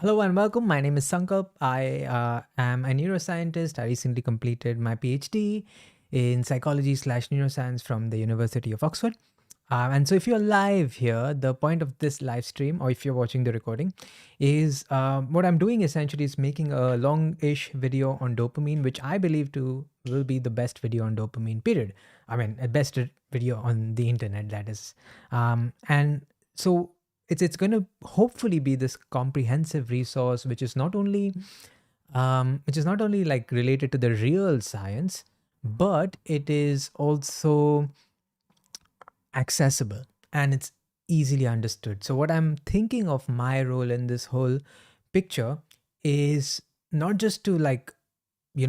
Hello and welcome. My name is Sankalp. I am a neuroscientist. I recently completed my PhD in psychology/neuroscience from the University of Oxford. And so, if you're live here, the point of this live stream, or if you're watching the recording, is what I'm doing essentially is making a long-ish video on dopamine, which I believe to will be the best video on dopamine. Period. I mean, a best video on the internet. That is, and so it's going to hopefully be this comprehensive resource, which is not only like related to the real science, but it is also accessible and it's easily understood. So, what I'm thinking of my role in this whole picture is not just to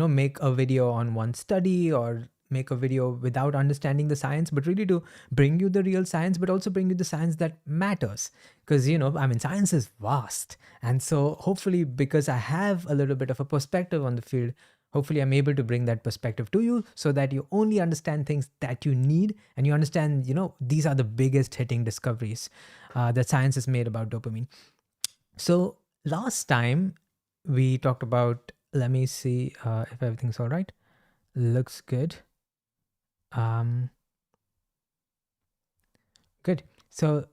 make a video on one study or make a video without understanding the science, but really to bring you the real science, but also bring you the science that matters. Because, science is vast. And so, hopefully, because I have a little bit of a perspective on the field, hopefully I'm able to bring that perspective to you so that you only understand things that you need and you understand, these are the biggest hitting discoveries that science has made about dopamine. So last time we talked about, let me see if everything's all right. Looks good. Good. So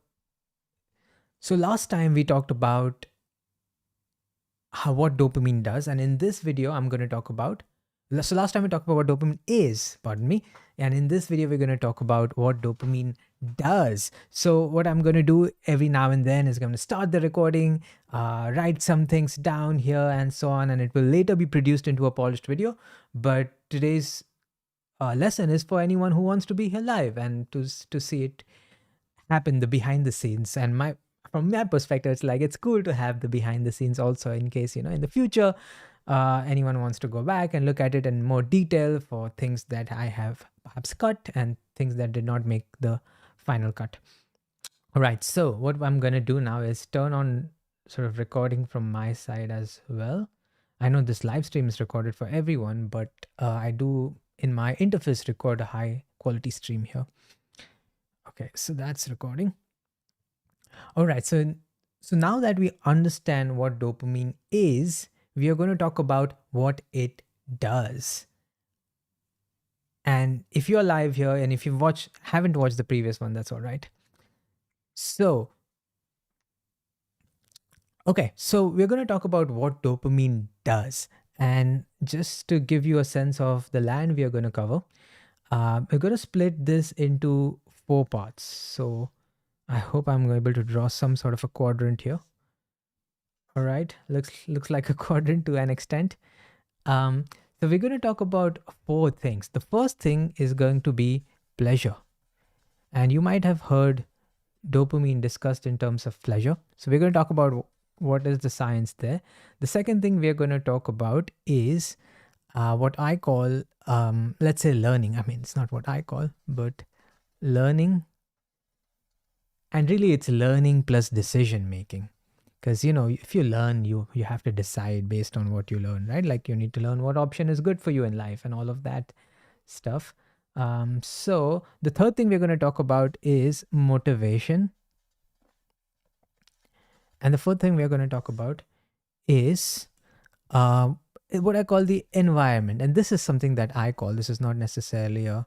last time we talked about what dopamine does, and in this video I'm going to talk about, so last time we talked about what dopamine is, pardon me, and in this video we're going to talk about what dopamine does. So what I'm going to do every now and then is going to start the recording, write some things down here and so on, and it will later be produced into a polished video. But today's lesson is for anyone who wants to be here live and to see it happen, the behind the scenes. And from my perspective, it's cool to have the behind the scenes also, in case in the future anyone wants to go back and look at it in more detail for things that I have perhaps cut and things that did not make the final cut. All right, so what I'm going to do now is turn on sort of recording from my side as well. I know this live stream is recorded for everyone, but I do in my interface record a high quality stream here. Okay, so that's recording. All right, so now that we understand what dopamine is, we are going to talk about what it does. And if you're live here and if you haven't watched the previous one, that's all right. So, okay, so we're going to talk about what dopamine does. And just to give you a sense of the land we are going to cover, we're going to split this into 4 parts. So I hope I'm able to draw some sort of a quadrant here. All right, looks like a quadrant to an extent. So we're going to talk about 4 things. The first thing is going to be pleasure. And you might have heard dopamine discussed in terms of pleasure. So we're going to talk about what is the science there. The second thing we're going to talk about is what I call, let's say, learning. I mean, it's not what I call, but learning. And really, it's learning plus decision making. Because, if you learn, you have to decide based on what you learn, right? Like you need to learn what option is good for you in life and all of that stuff. So the third thing we're going to talk about is motivation. And the fourth thing we're going to talk about is what I call the environment. And this is something that I call, this is not necessarily a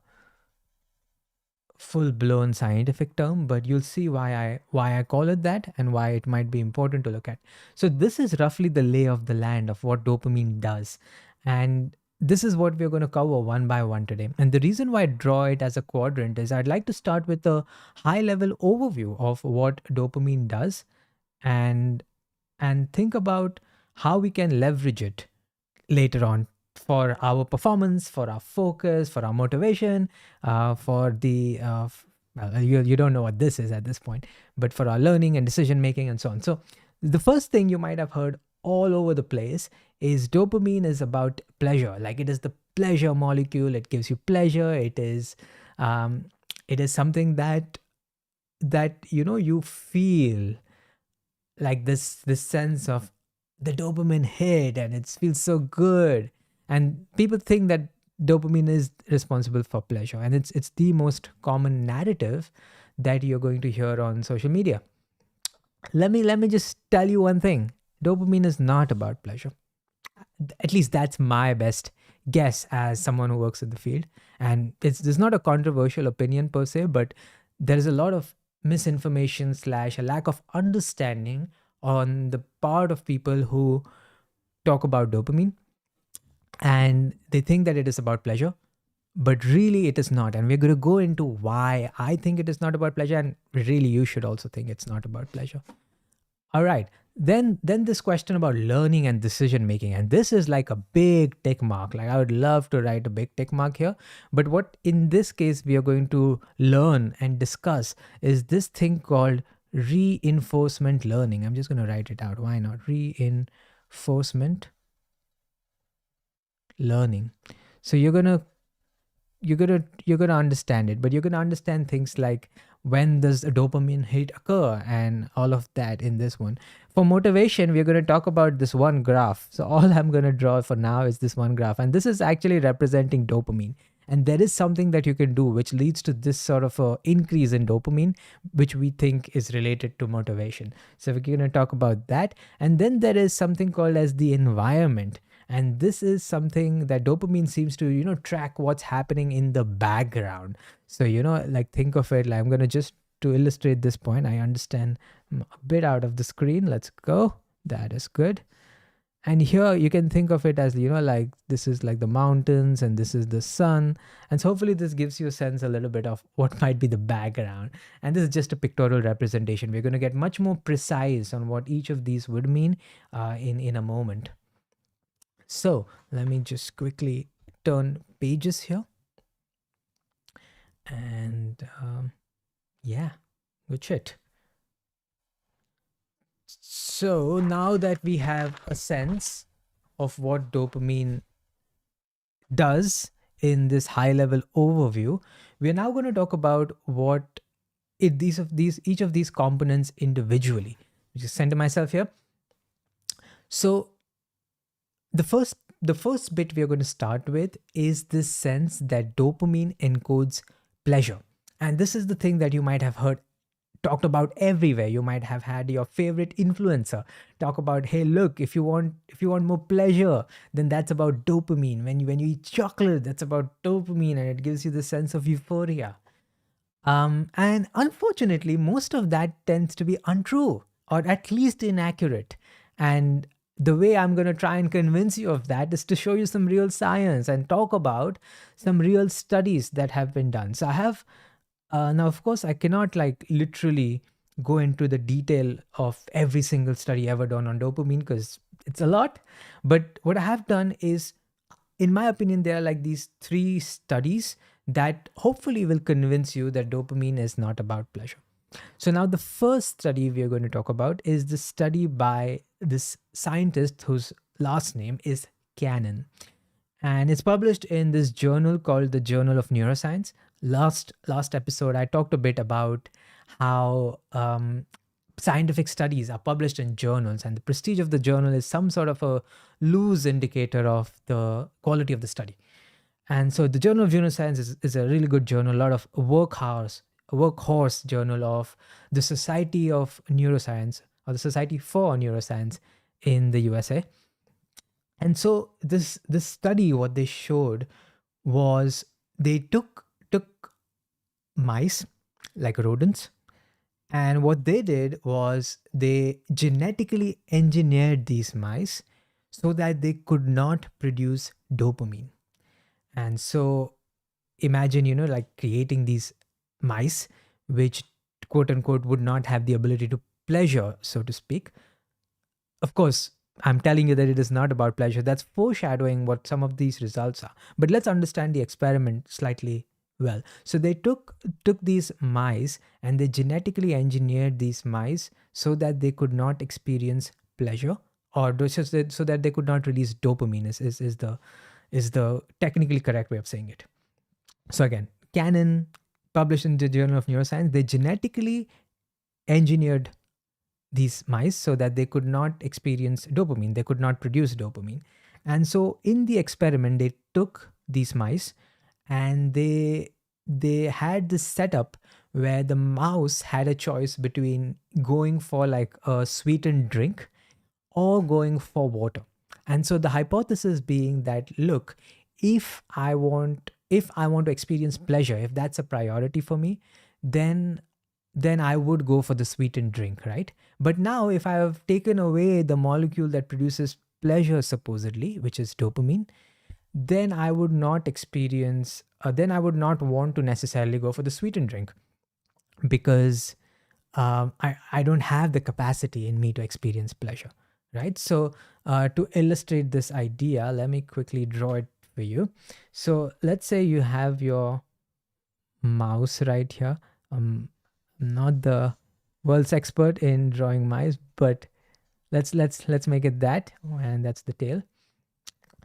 full-blown scientific term, but you'll see why I call it that and why it might be important to look at. So this is roughly the lay of the land of what dopamine does. And this is what we're going to cover one by one today. And the reason why I draw it as a quadrant is I'd like to start with a high-level overview of what dopamine does and think about how we can leverage it later on for our performance, for our focus, for our motivation, for the well, you don't know what this is at this point, but for our learning and decision making and so on. So the first thing you might have heard all over the place is dopamine is about pleasure. Like it is the pleasure molecule. It gives you pleasure. It is something that you feel like this sense of the dopamine hit and it feels so good. And people think that dopamine is responsible for pleasure, and it's the most common narrative that you're going to hear on social media. Let me just tell you one thing. Dopamine is not about pleasure. At least that's my best guess as someone who works in the field. And there's not a controversial opinion per se, but there is a lot of misinformation slash a lack of understanding on the part of people who talk about dopamine, and they think that it is about pleasure, but really it is not. And we're going to go into why I think it is not about pleasure, and really you should also think it's not about pleasure. All right. Then this question about learning and decision making, and this is like a big tick mark. Like I would love to write a big tick mark here, but what in this case we are going to learn and discuss is this thing called reinforcement learning. I'm just going to write it out. Why not? Reinforcement learning. So you're gonna understand it, but you're gonna understand things like when does a dopamine hit occur and all of that in this one. For motivation, we're gonna talk about this one graph. So all I'm gonna draw for now is this one graph, and this is actually representing dopamine. And there is something that you can do which leads to this sort of a increase in dopamine, which we think is related to motivation. So we're gonna talk about that, and then there is something called as the environment, and this is something that dopamine seems to track what's happening in the background. So like think of it like, I'm going to just to illustrate this point, I understand a bit out of the screen. Let's go. That is good. And here you can think of it as like this is like the mountains and this is the sun, and so hopefully this gives you a sense a little bit of what might be the background. And this is just a pictorial representation. We're going to get much more precise on what each of these would mean in a moment. So let me just quickly turn pages here. And yeah, good shit. So now that we have a sense of what dopamine does in this high level overview, we are now going to talk about what each of these components individually. Just center myself here. So the first bit we are going to start with is this sense that dopamine encodes pleasure. And this is the thing that you might have heard talked about everywhere. You might have had your favorite influencer talk about, hey, look, if you want more pleasure, then that's about dopamine. When you eat chocolate, that's about dopamine, and it gives you the sense of euphoria. And unfortunately, most of that tends to be untrue, or at least inaccurate. And the way I'm going to try and convince you of that is to show you some real science and talk about some real studies that have been done. So I have now, of course, I cannot like literally go into the detail of every single study ever done on dopamine because it's a lot. But what I have done is, in my opinion, there are like these 3 studies that hopefully will convince you that dopamine is not about pleasure. So now the first study we are going to talk about is the study by this scientist whose last name is Cannon. And it's published in this journal called the Journal of Neuroscience. Last episode, I talked a bit about how scientific studies are published in journals, and the prestige of the journal is some sort of a loose indicator of the quality of the study. And so the Journal of Neuroscience is a really good journal, a lot of workhorse journal of the Society of Neuroscience, or the Society for Neuroscience in the USA. And so this study, what they showed was they took mice, like rodents, and what they did was they genetically engineered these mice so that they could not produce dopamine. And so imagine, like creating these mice which quote unquote would not have the ability to pleasure, so to speak. Of course, I'm telling you that it is not about pleasure. That's foreshadowing what some of these results are. But let's understand the experiment slightly well. So they took these mice and they genetically engineered these mice so that they could not experience pleasure, or so that they could not release dopamine is the technically correct way of saying it. So again, Cannon published in the Journal of Neuroscience, they genetically engineered these mice so that they could not experience dopamine, they could not produce dopamine. And so in the experiment, they took these mice and they had this setup where the mouse had a choice between going for like a sweetened drink or going for water. And so the hypothesis being that, look, if I want to experience pleasure, if that's a priority for me, then I would go for the sweetened drink, right? But now if I have taken away the molecule that produces pleasure supposedly, which is dopamine, then I would not then I would not want to necessarily go for the sweetened drink, because I don't have the capacity in me to experience pleasure, right? So to illustrate this idea, let me quickly draw it for you. So let's say you have your mouse right here. I'm not the world's expert in drawing mice, but let's make it that, and that's the tail.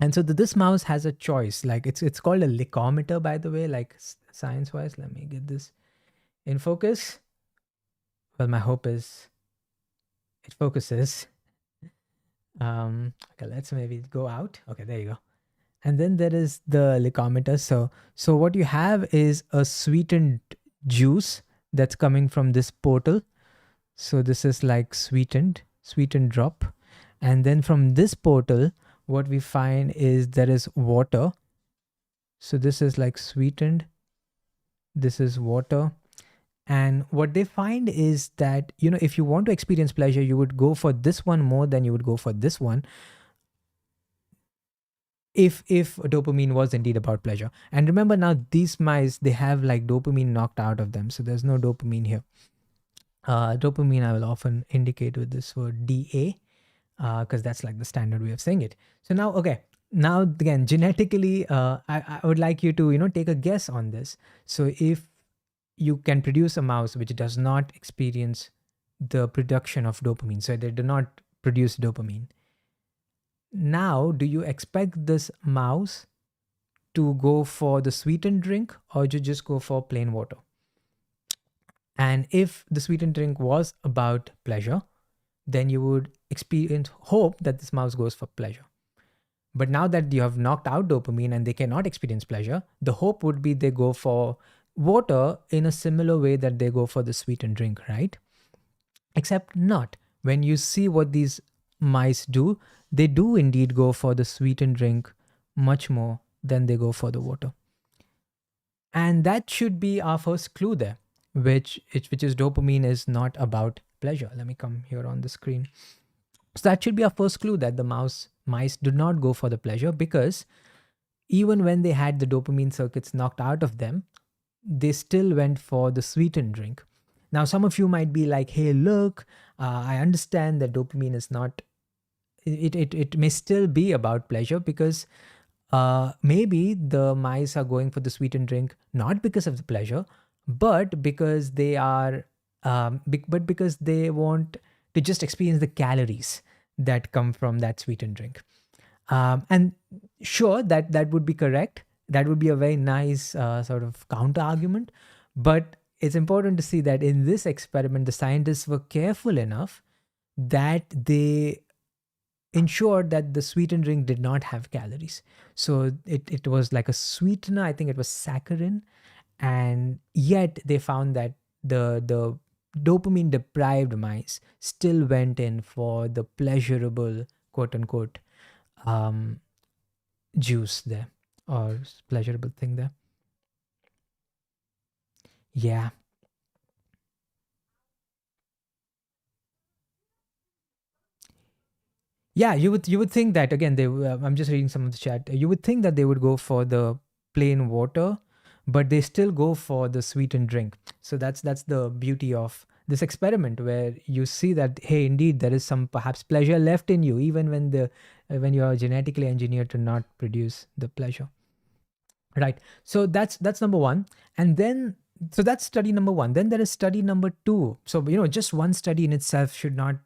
And so this mouse has a choice. Like it's called a licometer, by the way, like science wise. Let me get this in focus. Well, my hope is it focuses. Okay, let's maybe go out. Okay, there you go. And then there is the licometer. So what you have is a sweetened juice that's coming from this portal. So this is like sweetened drop. And then from this portal, what we find is there is water. So this is like sweetened. This is water. And what they find is that, if you want to experience pleasure, you would go for this one more than you would go for this one, if dopamine was indeed about pleasure. And remember, now these mice, they have like dopamine knocked out of them. So there's no dopamine here. Dopamine I will often indicate with this word DA, because that's like the standard way of saying it. So now, okay, now again, genetically, I would like you to, take a guess on this. So if you can produce a mouse which does not experience the production of dopamine, so they do not produce dopamine, now do you expect this mouse to go for the sweetened drink, or you just go for plain water? And if the sweetened drink was about pleasure, then you would hope that this mouse goes for pleasure. But now that you have knocked out dopamine and they cannot experience pleasure, the hope would be they go for water in a similar way that they go for the sweetened drink, right? Except not. When you see what these mice do, they do indeed go for the sweetened drink much more than they go for the water. And that should be our first clue there, which is dopamine is not about pleasure. Let me come here on the screen. So that should be our first clue, that the mice do not go for the pleasure, because even when they had the dopamine circuits knocked out of them, they still went for the sweetened drink. Now, some of you might be like, hey, look, I understand that dopamine is not, it may still be about pleasure, because maybe the mice are going for the sweetened drink not because of the pleasure, but because they are, because they want to just experience the calories that come from that sweetened drink. And sure, that would be correct. That would be a very nice sort of counter argument. But it's important to see that in this experiment, the scientists were careful enough that they ensured that the sweetened drink did not have calories. So it was like a sweetener. I think it was saccharin. And yet they found that the dopamine deprived mice still went in for the pleasurable, quote unquote, juice there, or pleasurable thing there. Yeah. Yeah, you would think that, again, I'm just reading some of the chat. You would think that they would go for the plain water, but they still go for the sweetened drink. So that's the beauty of this experiment, where you see that, hey, indeed there is some perhaps pleasure left in you, even when you are genetically engineered to not produce the pleasure. Right. So that's number one. And then, so that's study number one. Then there is study number two. So just one study in itself should not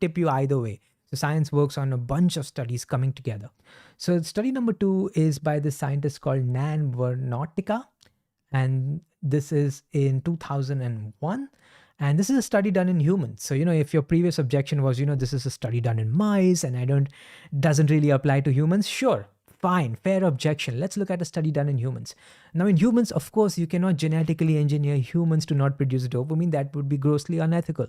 tip you either way. So science works on a bunch of studies coming together. So study number two is by this scientist called Nan Vernotika, and this is in 2001. And this is a study done in humans. So, if your previous objection was, this is a study done in mice and doesn't really apply to humans, sure, fine, fair objection. Let's look at a study done in humans. Now, in humans, of course, you cannot genetically engineer humans to not produce dopamine. That would be grossly unethical.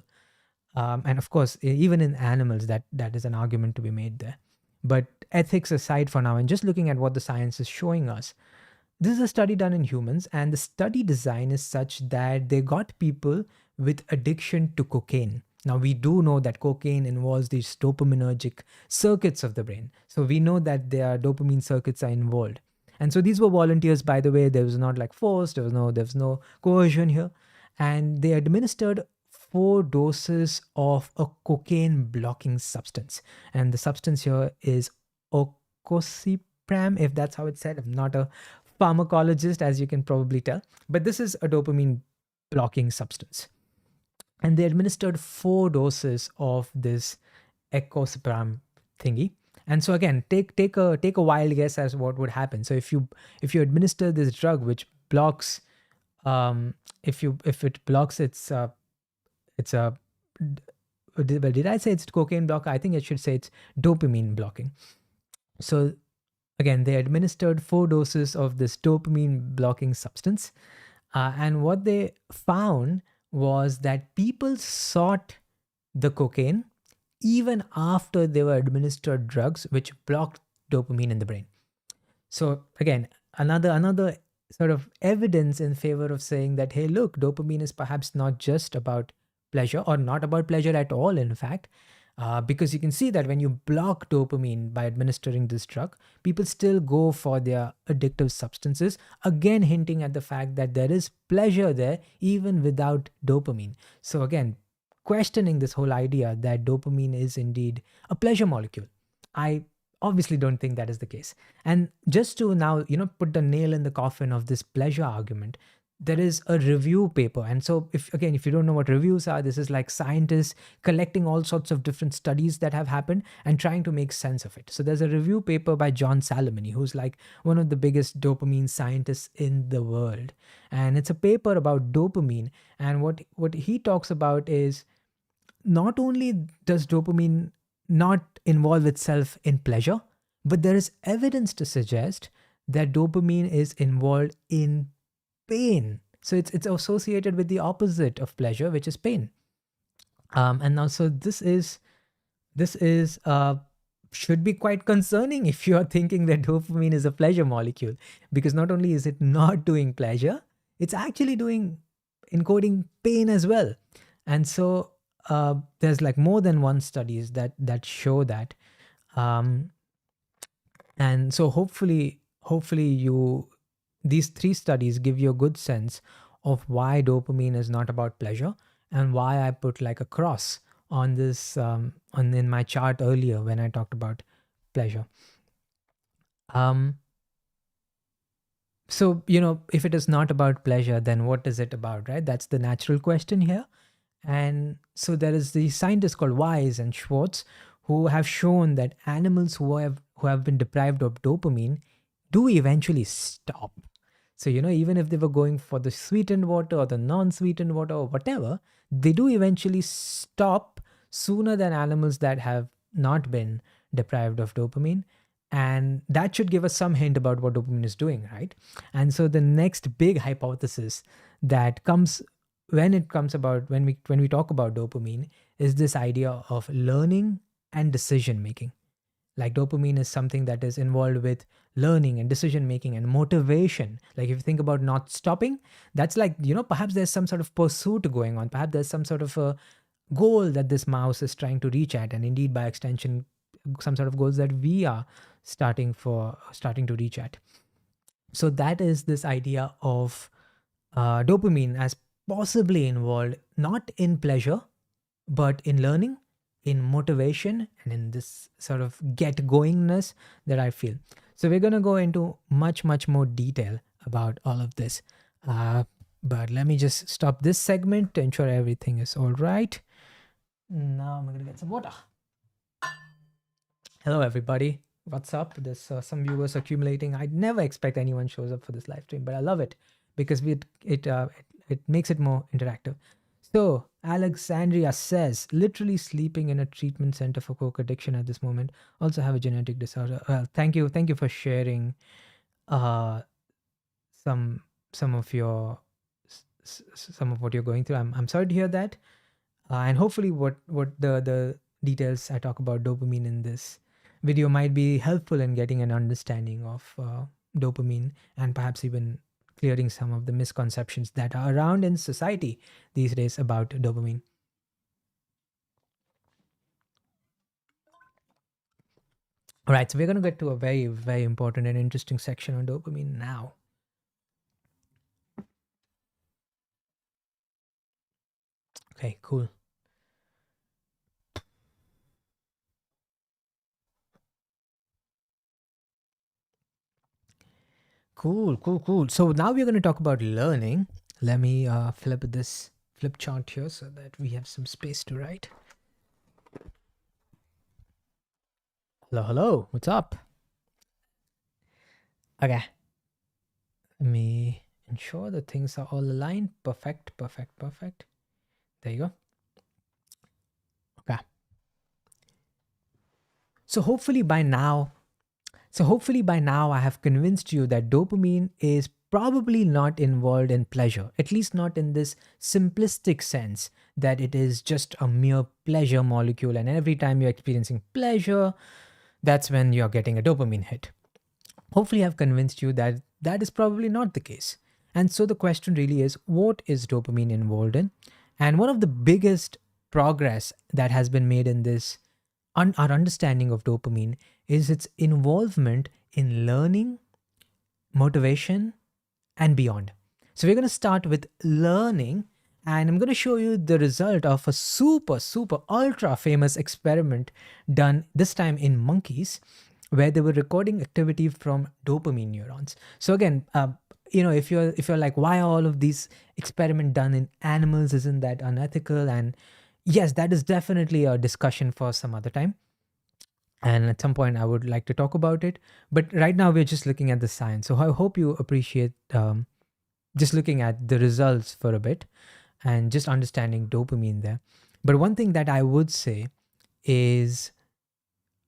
And of course, even in animals, that is an argument to be made there. But ethics aside for now, and just looking at what the science is showing us, this is a study done in humans, and the study design is such that they got people with addiction to cocaine. Now, we do know that cocaine involves these dopaminergic circuits of the brain. So, we know that their dopamine circuits are involved. And so, these were volunteers, by the way. There was not like force, there was no coercion here. And they administered 4 doses of a cocaine blocking substance. And the substance here is ocosipram, if that's how it's said. I'm not a pharmacologist, as you can probably tell, but this is a dopamine blocking substance. And they administered 4 doses of this ecosipram thingy. And so again, take a wild guess as what would happen. So if you administer this drug which blocks, if it blocks it's a did I say it's cocaine blocker? I think I should say it's dopamine blocking. So again, they administered 4 doses of this dopamine blocking substance. And what they found was that people sought the cocaine even after they were administered drugs which blocked dopamine in the brain. So again, another sort of evidence in favor of saying that, hey, look, dopamine is perhaps not just about pleasure, or not about pleasure at all, in fact. Because you can see that when you block dopamine by administering this drug, people still go for their addictive substances, again hinting at the fact that there is pleasure there even without dopamine. So again, questioning this whole idea that dopamine is indeed a pleasure molecule. I obviously don't think that is the case. And just to now, put the nail in the coffin of this pleasure argument, there is a review paper. And so if you don't know what reviews are, this is like scientists collecting all sorts of different studies that have happened and trying to make sense of it. So there's a review paper by John Salamini, who's like one of the biggest dopamine scientists in the world. And it's a paper about dopamine. And what he talks about is, not only does dopamine not involve itself in pleasure, but there is evidence to suggest that dopamine is involved in pain. So it's associated with the opposite of pleasure, which is pain. And now, so this is should be quite concerning if you are thinking that dopamine is a pleasure molecule, because not only is it not doing pleasure, it's actually encoding pain as well. And so there's like more than one studies that show that. And so hopefully these 3 studies give you a good sense of why dopamine is not about pleasure, and why I put like a cross on this in my chart earlier when I talked about pleasure. So if it is not about pleasure, then what is it about, right? That's the natural question here. And so there is the scientists called Weiss and Schwartz, who have shown that animals who have been deprived of dopamine do eventually stop. So, even if they were going for the sweetened water or the non-sweetened water or whatever, they do eventually stop sooner than animals that have not been deprived of dopamine. And that should give us some hint about what dopamine is doing, right? And so the next big hypothesis that comes when we talk about dopamine is this idea of learning and decision making. Like dopamine is something that is involved with learning and decision making and motivation. Like if you think about not stopping, that's like, perhaps there's some sort of pursuit going on. Perhaps there's some sort of a goal that this mouse is trying to reach at. And indeed, by extension, some sort of goals that we are starting to reach at. So that is this idea of dopamine as possibly involved not in pleasure, but in learning, in motivation, and in this sort of get-goingness that I feel. So we're going to go into much, much more detail about all of this. But let me just stop this segment to ensure everything is all right. Now I'm going to get some water. Hello, everybody. What's up? There's some viewers accumulating. I never expect anyone shows up for this live stream, but I love it because it makes it more interactive. So Alexandria says, literally sleeping in a treatment center for coke addiction at this moment. Also have a genetic disorder. Thank you for sharing some of what you're going through. I'm sorry to hear that. And hopefully what the details I talk about dopamine in this video might be helpful in getting an understanding of dopamine, and perhaps even clearing some of the misconceptions that are around in society these days about dopamine. All right, so we're going to get to a very, very important and interesting section on dopamine now. Okay, cool. Cool, cool, cool. So now we're going to talk about learning. Let me flip this flip chart here so that we have some space to write. Hello, hello. What's up? Okay. Let me ensure that things are all aligned. Perfect, perfect, perfect. There you go. Okay. So hopefully by now, I have convinced you that dopamine is probably not involved in pleasure, at least not in this simplistic sense that it is just a mere pleasure molecule, and every time you're experiencing pleasure, that's when you're getting a dopamine hit. Hopefully, I've convinced you that that is probably not the case. And so the question really is, what is dopamine involved in? And one of the biggest progress that has been made in this, our understanding of dopamine, is its involvement in learning, motivation, and beyond. So we're going to start with learning, and I'm going to show you the result of a super, super, ultra famous experiment done this time in monkeys, where they were recording activity from dopamine neurons. So again, if you're like, why are all of these experiment done in animals? Isn't that unethical? And yes, that is definitely a discussion for some other time. And at some point, I would like to talk about it. But right now, we're just looking at the science. So I hope you appreciate just looking at the results for a bit and just understanding dopamine there. But one thing that I would say is,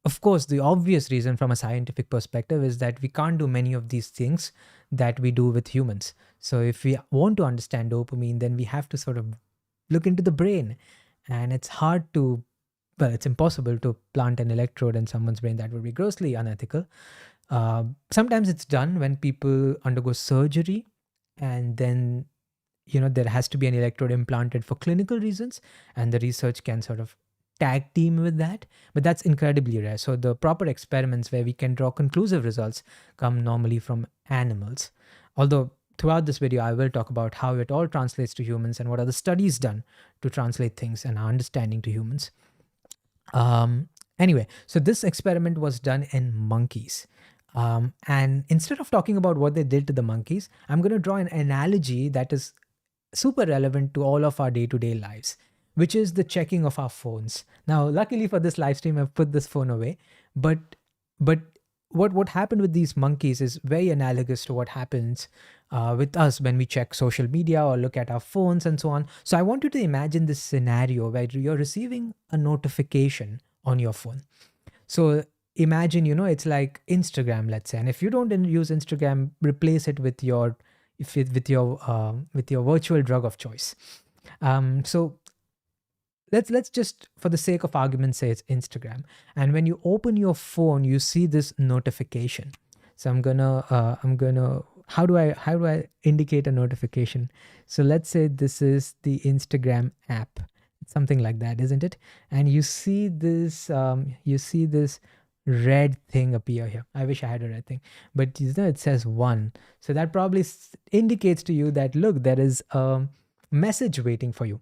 of course, the obvious reason from a scientific perspective is that we can't do many of these things that we do with humans. So if we want to understand dopamine, then we have to sort of look into the brain. And it's hard to, well, it's impossible to plant an electrode in someone's brain. That would be grossly unethical. Sometimes it's done when people undergo surgery, and then there has to be an electrode implanted for clinical reasons, and the research can sort of tag team with that, but that's incredibly rare. So the proper experiments where we can draw conclusive results come normally from animals. Although throughout this video I will talk about how it all translates to humans and what are the studies done to translate things and our understanding to humans. Anyway, so this experiment was done in monkeys. And instead of talking about what they did to the monkeys, I'm going to draw an analogy that is super relevant to all of our day-to-day lives, which is the checking of our phones. Now, luckily for this live stream, I've put this phone away, but what happened with these monkeys is very analogous to what happens with us when we check social media or look at our phones and so on. So I want you to imagine this scenario where you're receiving a notification on your phone. So imagine, it's like Instagram, let's say, and if you don't use Instagram, replace it with your with your virtual drug of choice. So let's just, for the sake of argument, say it's Instagram, and when you open your phone, you see this notification. So I'm gonna how do I indicate a notification? So let's say this is the Instagram app, something like that, isn't it? And you see this red thing appear here. I wish I had a red thing, but it says 1. So that probably indicates to you that, look, there is a message waiting for you.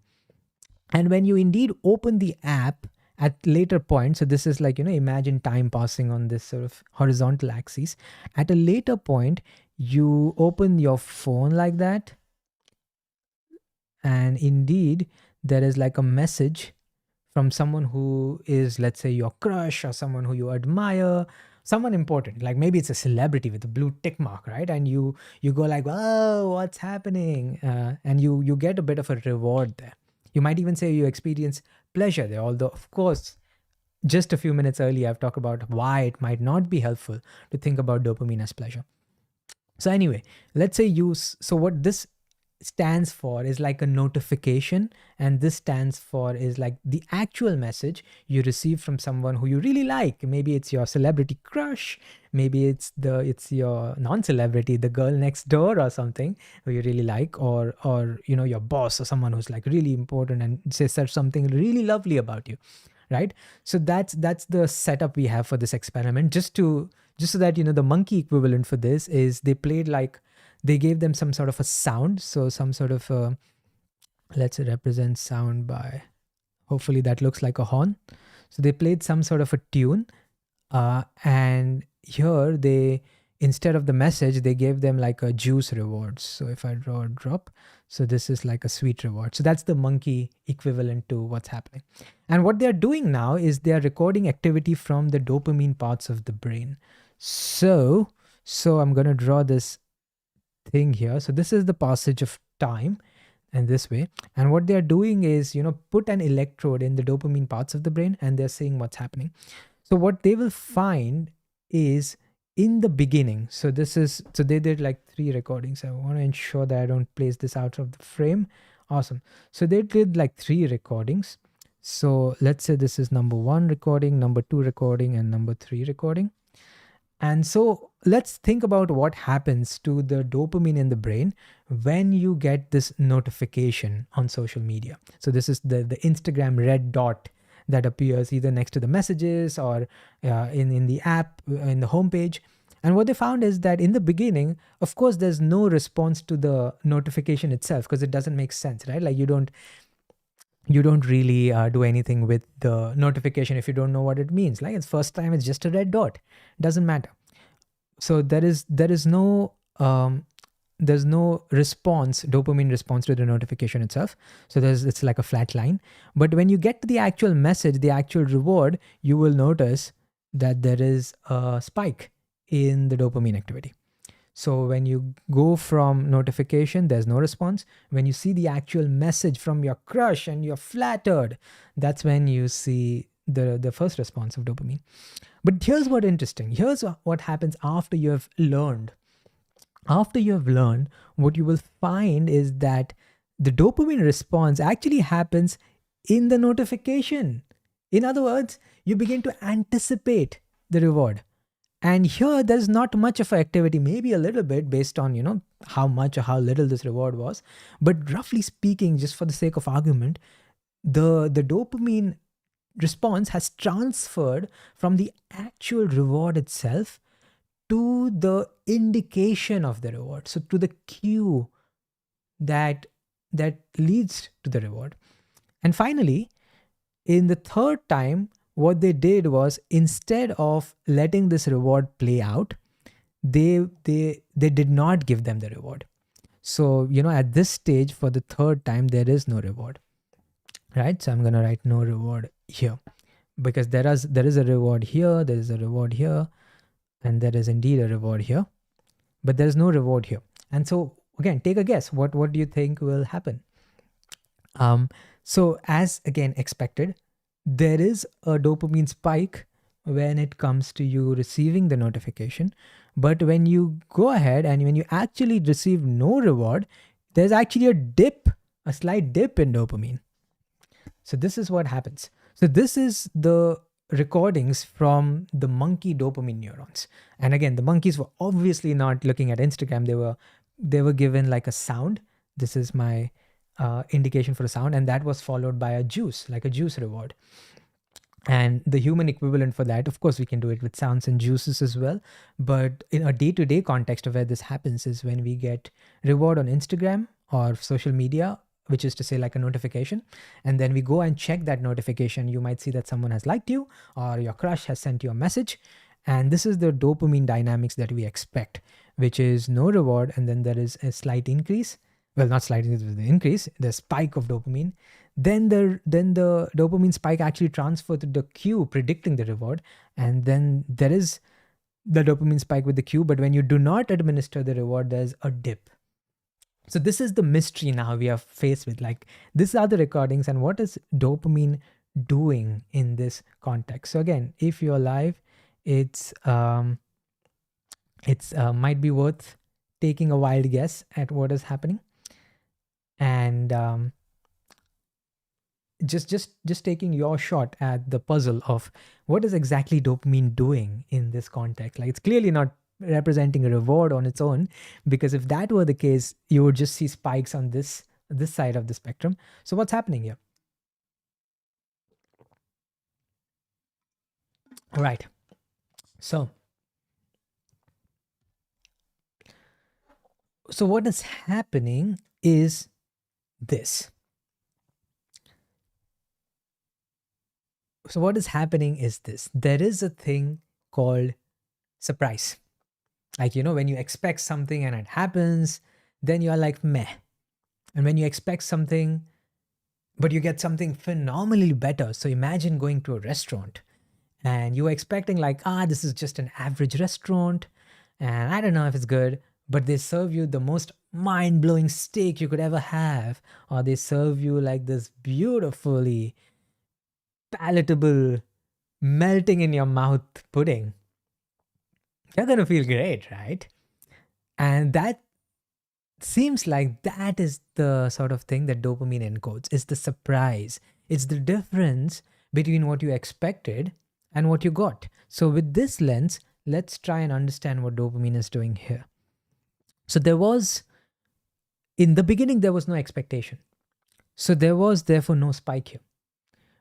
And when you indeed open the app at later points, so this is like, imagine time passing on this sort of horizontal axis. At a later point, you open your phone like that, and indeed there is like a message from someone who is, let's say, your crush or someone who you admire, someone important, like maybe it's a celebrity with a blue tick mark, right? And you go like, oh, what's happening? And you get a bit of a reward there. You might even say you experience pleasure there, although of course just a few minutes earlier I've talked about why it might not be helpful to think about dopamine as pleasure. So anyway, let's say so what this stands for is like a notification, and this stands for is like the actual message you receive from someone who you really like. Maybe it's your celebrity crush, maybe it's your non-celebrity, the girl next door or something who you really like, or your boss or someone who's like really important and says something really lovely about you, right? So that's the setup we have for this experiment. Just so that the monkey equivalent for this is they gave them some sort of a sound. So some sort of let's represent sound by, hopefully that looks like a horn. So they played some sort of a tune, and here instead of the message, they gave them like a juice reward. So if I draw a drop, so this is like a sweet reward. So that's the monkey equivalent to what's happening. And what they're doing now is they're recording activity from the dopamine parts of the brain. So I'm going to draw this thing here. So this is the passage of time and this way. And what they're doing is, put an electrode in the dopamine parts of the brain, and they're seeing what's happening. So what they will find is in the beginning. So they did like 3 recordings. I want to ensure that I don't place this out of the frame. Awesome. So they did like 3 recordings. So let's say this is number 1 recording, number 2 recording, and number 3 recording. And so let's think about what happens to the dopamine in the brain when you get this notification on social media. So this is the Instagram red dot that appears either next to the messages or in the app, in the homepage. And what they found is that in the beginning, of course, there's no response to the notification itself because it doesn't make sense, right? Like you don't really do anything with the notification if you don't know what it means. Like it's first time, it's just a red dot. Doesn't matter. So there's no response, dopamine response to the notification itself. So it's like a flat line. But when you get to the actual message, the actual reward, you will notice that there is a spike in the dopamine activity. So when you go from notification, there's no response. When you see the actual message from your crush and you're flattered, that's when you see the first response of dopamine. But here's what's interesting. Here's what happens after you have learned. After you have learned, what you will find is that the dopamine response actually happens in the notification. In other words, you begin to anticipate the reward. And here, there's not much of an activity, maybe a little bit based on, how much or how little this reward was. But roughly speaking, just for the sake of argument, the dopamine response has transferred from the actual reward itself to the indication of the reward. So to the cue that leads to the reward. And finally, in the third time, what they did was instead of letting this reward play out, they did not give them the reward. So, at this stage for the third time, there is no reward, right? So I'm going to write no reward here because there is a reward here, there is a reward here, and there is indeed a reward here, but there is no reward here. And so again, take a guess. What do you think will happen? So as again expected, there is a dopamine spike when it comes to you receiving the notification. But when you go ahead and when you actually receive no reward, there's actually a slight dip in dopamine. So this is what happens. So this is the recordings from the monkey dopamine neurons. And again, the monkeys were obviously not looking at Instagram. They were given like a sound. This is my indication for a sound, and that was followed by a juice, like a juice reward. And the human equivalent for that, of course, we can do it with sounds and juices as well. But in a day-to-day context of where this happens is when we get reward on Instagram or social media, which is to say like a notification. And then we go and check that notification. You might see that someone has liked you or your crush has sent you a message. And this is the dopamine dynamics that we expect, which is no reward. And then there is a slight increase. Well, not slight increase, the spike of dopamine. Then the dopamine spike actually transfers to the cue predicting the reward. And then there is the dopamine spike with the cue. But when you do not administer the reward, there's a dip. So this is the mystery now we are faced with. Like, these are the recordings and what is dopamine doing in this context. So again, if you're live, it's might be worth taking a wild guess at what is happening. And just taking your shot at the puzzle of what is exactly dopamine doing in this context. Like, it's clearly not representing a reward on its own, because if that were the case, you would just see spikes on this side of the spectrum. So what's happening here? All right. So what is happening is this. So what is happening is this. There is a thing called surprise. Like, when you expect something and it happens, then you're like, meh. And when you expect something, but you get something phenomenally better. So imagine going to a restaurant and you were expecting like, this is just an average restaurant and I don't know if it's good, but they serve you the most mind-blowing steak you could ever have, or they serve you like this beautifully palatable, melting in your mouth pudding. You're going to feel great, right? And that seems like that is the sort of thing that dopamine encodes. It's the surprise. It's the difference between what you expected and what you got. So with this lens, let's try and understand what dopamine is doing here. So in the beginning, there was no expectation. So there was therefore no spike here.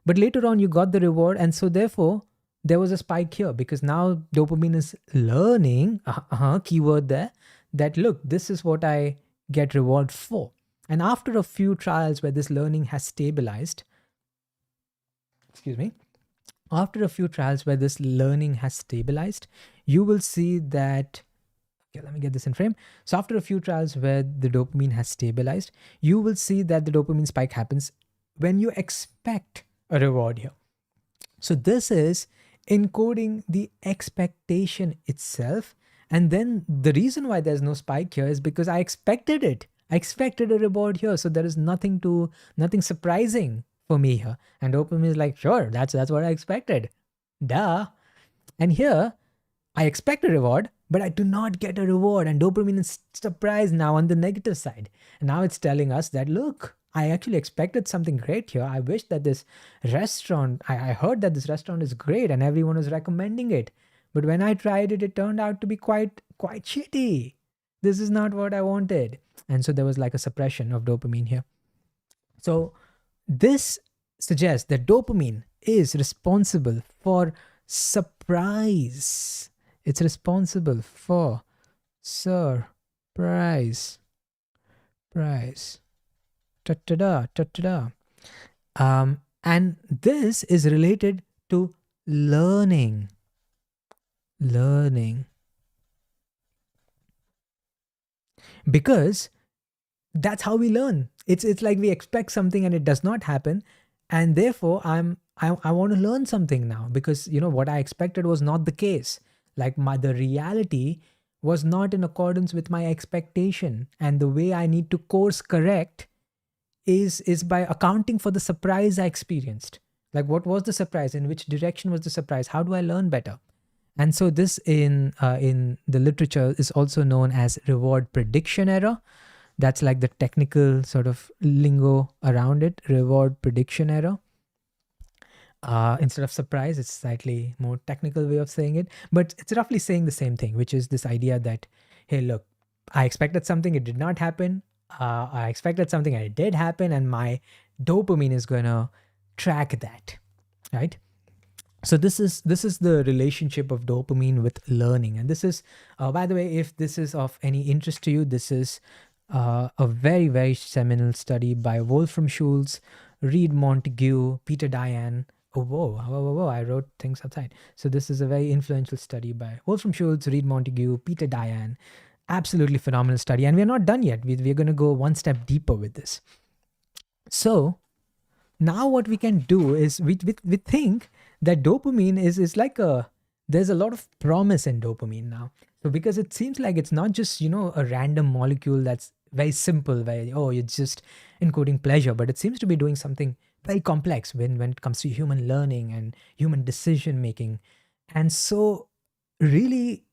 But later on, you got the reward. And so therefore, there was a spike here, because now dopamine is learning, keyword there, that look, this is what I get reward for. And after a few trials where this learning has stabilized, after a few trials where this learning has stabilized, you will see that, okay, let me get this in frame. So after a few trials where the dopamine has stabilized, you will see that the dopamine spike happens when you expect a reward here. So this is encoding the expectation itself. And then the reason why there's no spike here is because I expected it. I expected a reward here. So there is nothing surprising for me here. And dopamine is like, sure, that's what I expected. Duh. And here, I expect a reward, but I do not get a reward. And dopamine is surprised now on the negative side. And now it's telling us that, look, I actually expected something great here. I wish that this restaurant, I heard that this restaurant is great and everyone is recommending it. But when I tried it, it turned out to be quite shitty. This is not what I wanted. And so there was like a suppression of dopamine here. So this suggests that dopamine is responsible for surprise. It's responsible for surprise. Ta-ta-da, ta-ta-da. And this is related to learning. Because that's how we learn. It's like we expect something and it does not happen. And therefore, I want to learn something now, because what I expected was not the case. Like the reality was not in accordance with my expectation. And the way I need to course correct is by accounting for the surprise I experienced. Like, what was the surprise? In which direction was the surprise? How do I learn better? And so this in the literature is also known as reward prediction error. That's like the technical sort of lingo around it, reward prediction error. Instead of surprise, it's slightly more technical way of saying it, but it's roughly saying the same thing, which is this idea that, hey, look, I expected something, it did not happen. I expected something and it did happen, and my dopamine is going to track that, right? So this is the relationship of dopamine with learning. And this is, by the way, if this is of any interest to you, this is a very, very seminal study by Wolfram Schultz, Reed Montague, Peter Diane. Oh, whoa, I wrote things outside. So this is a very influential study by Wolfram Schultz, Reed Montague, Peter Diane. Absolutely phenomenal study. And we're not done yet. We're going to go one step deeper with this. So now what we can do is we think that dopamine is like there's a lot of promise in dopamine now. So because it seems like it's not just, a random molecule that's very simple, it's just encoding pleasure, but it seems to be doing something very complex when it comes to human learning and human decision making. And so really,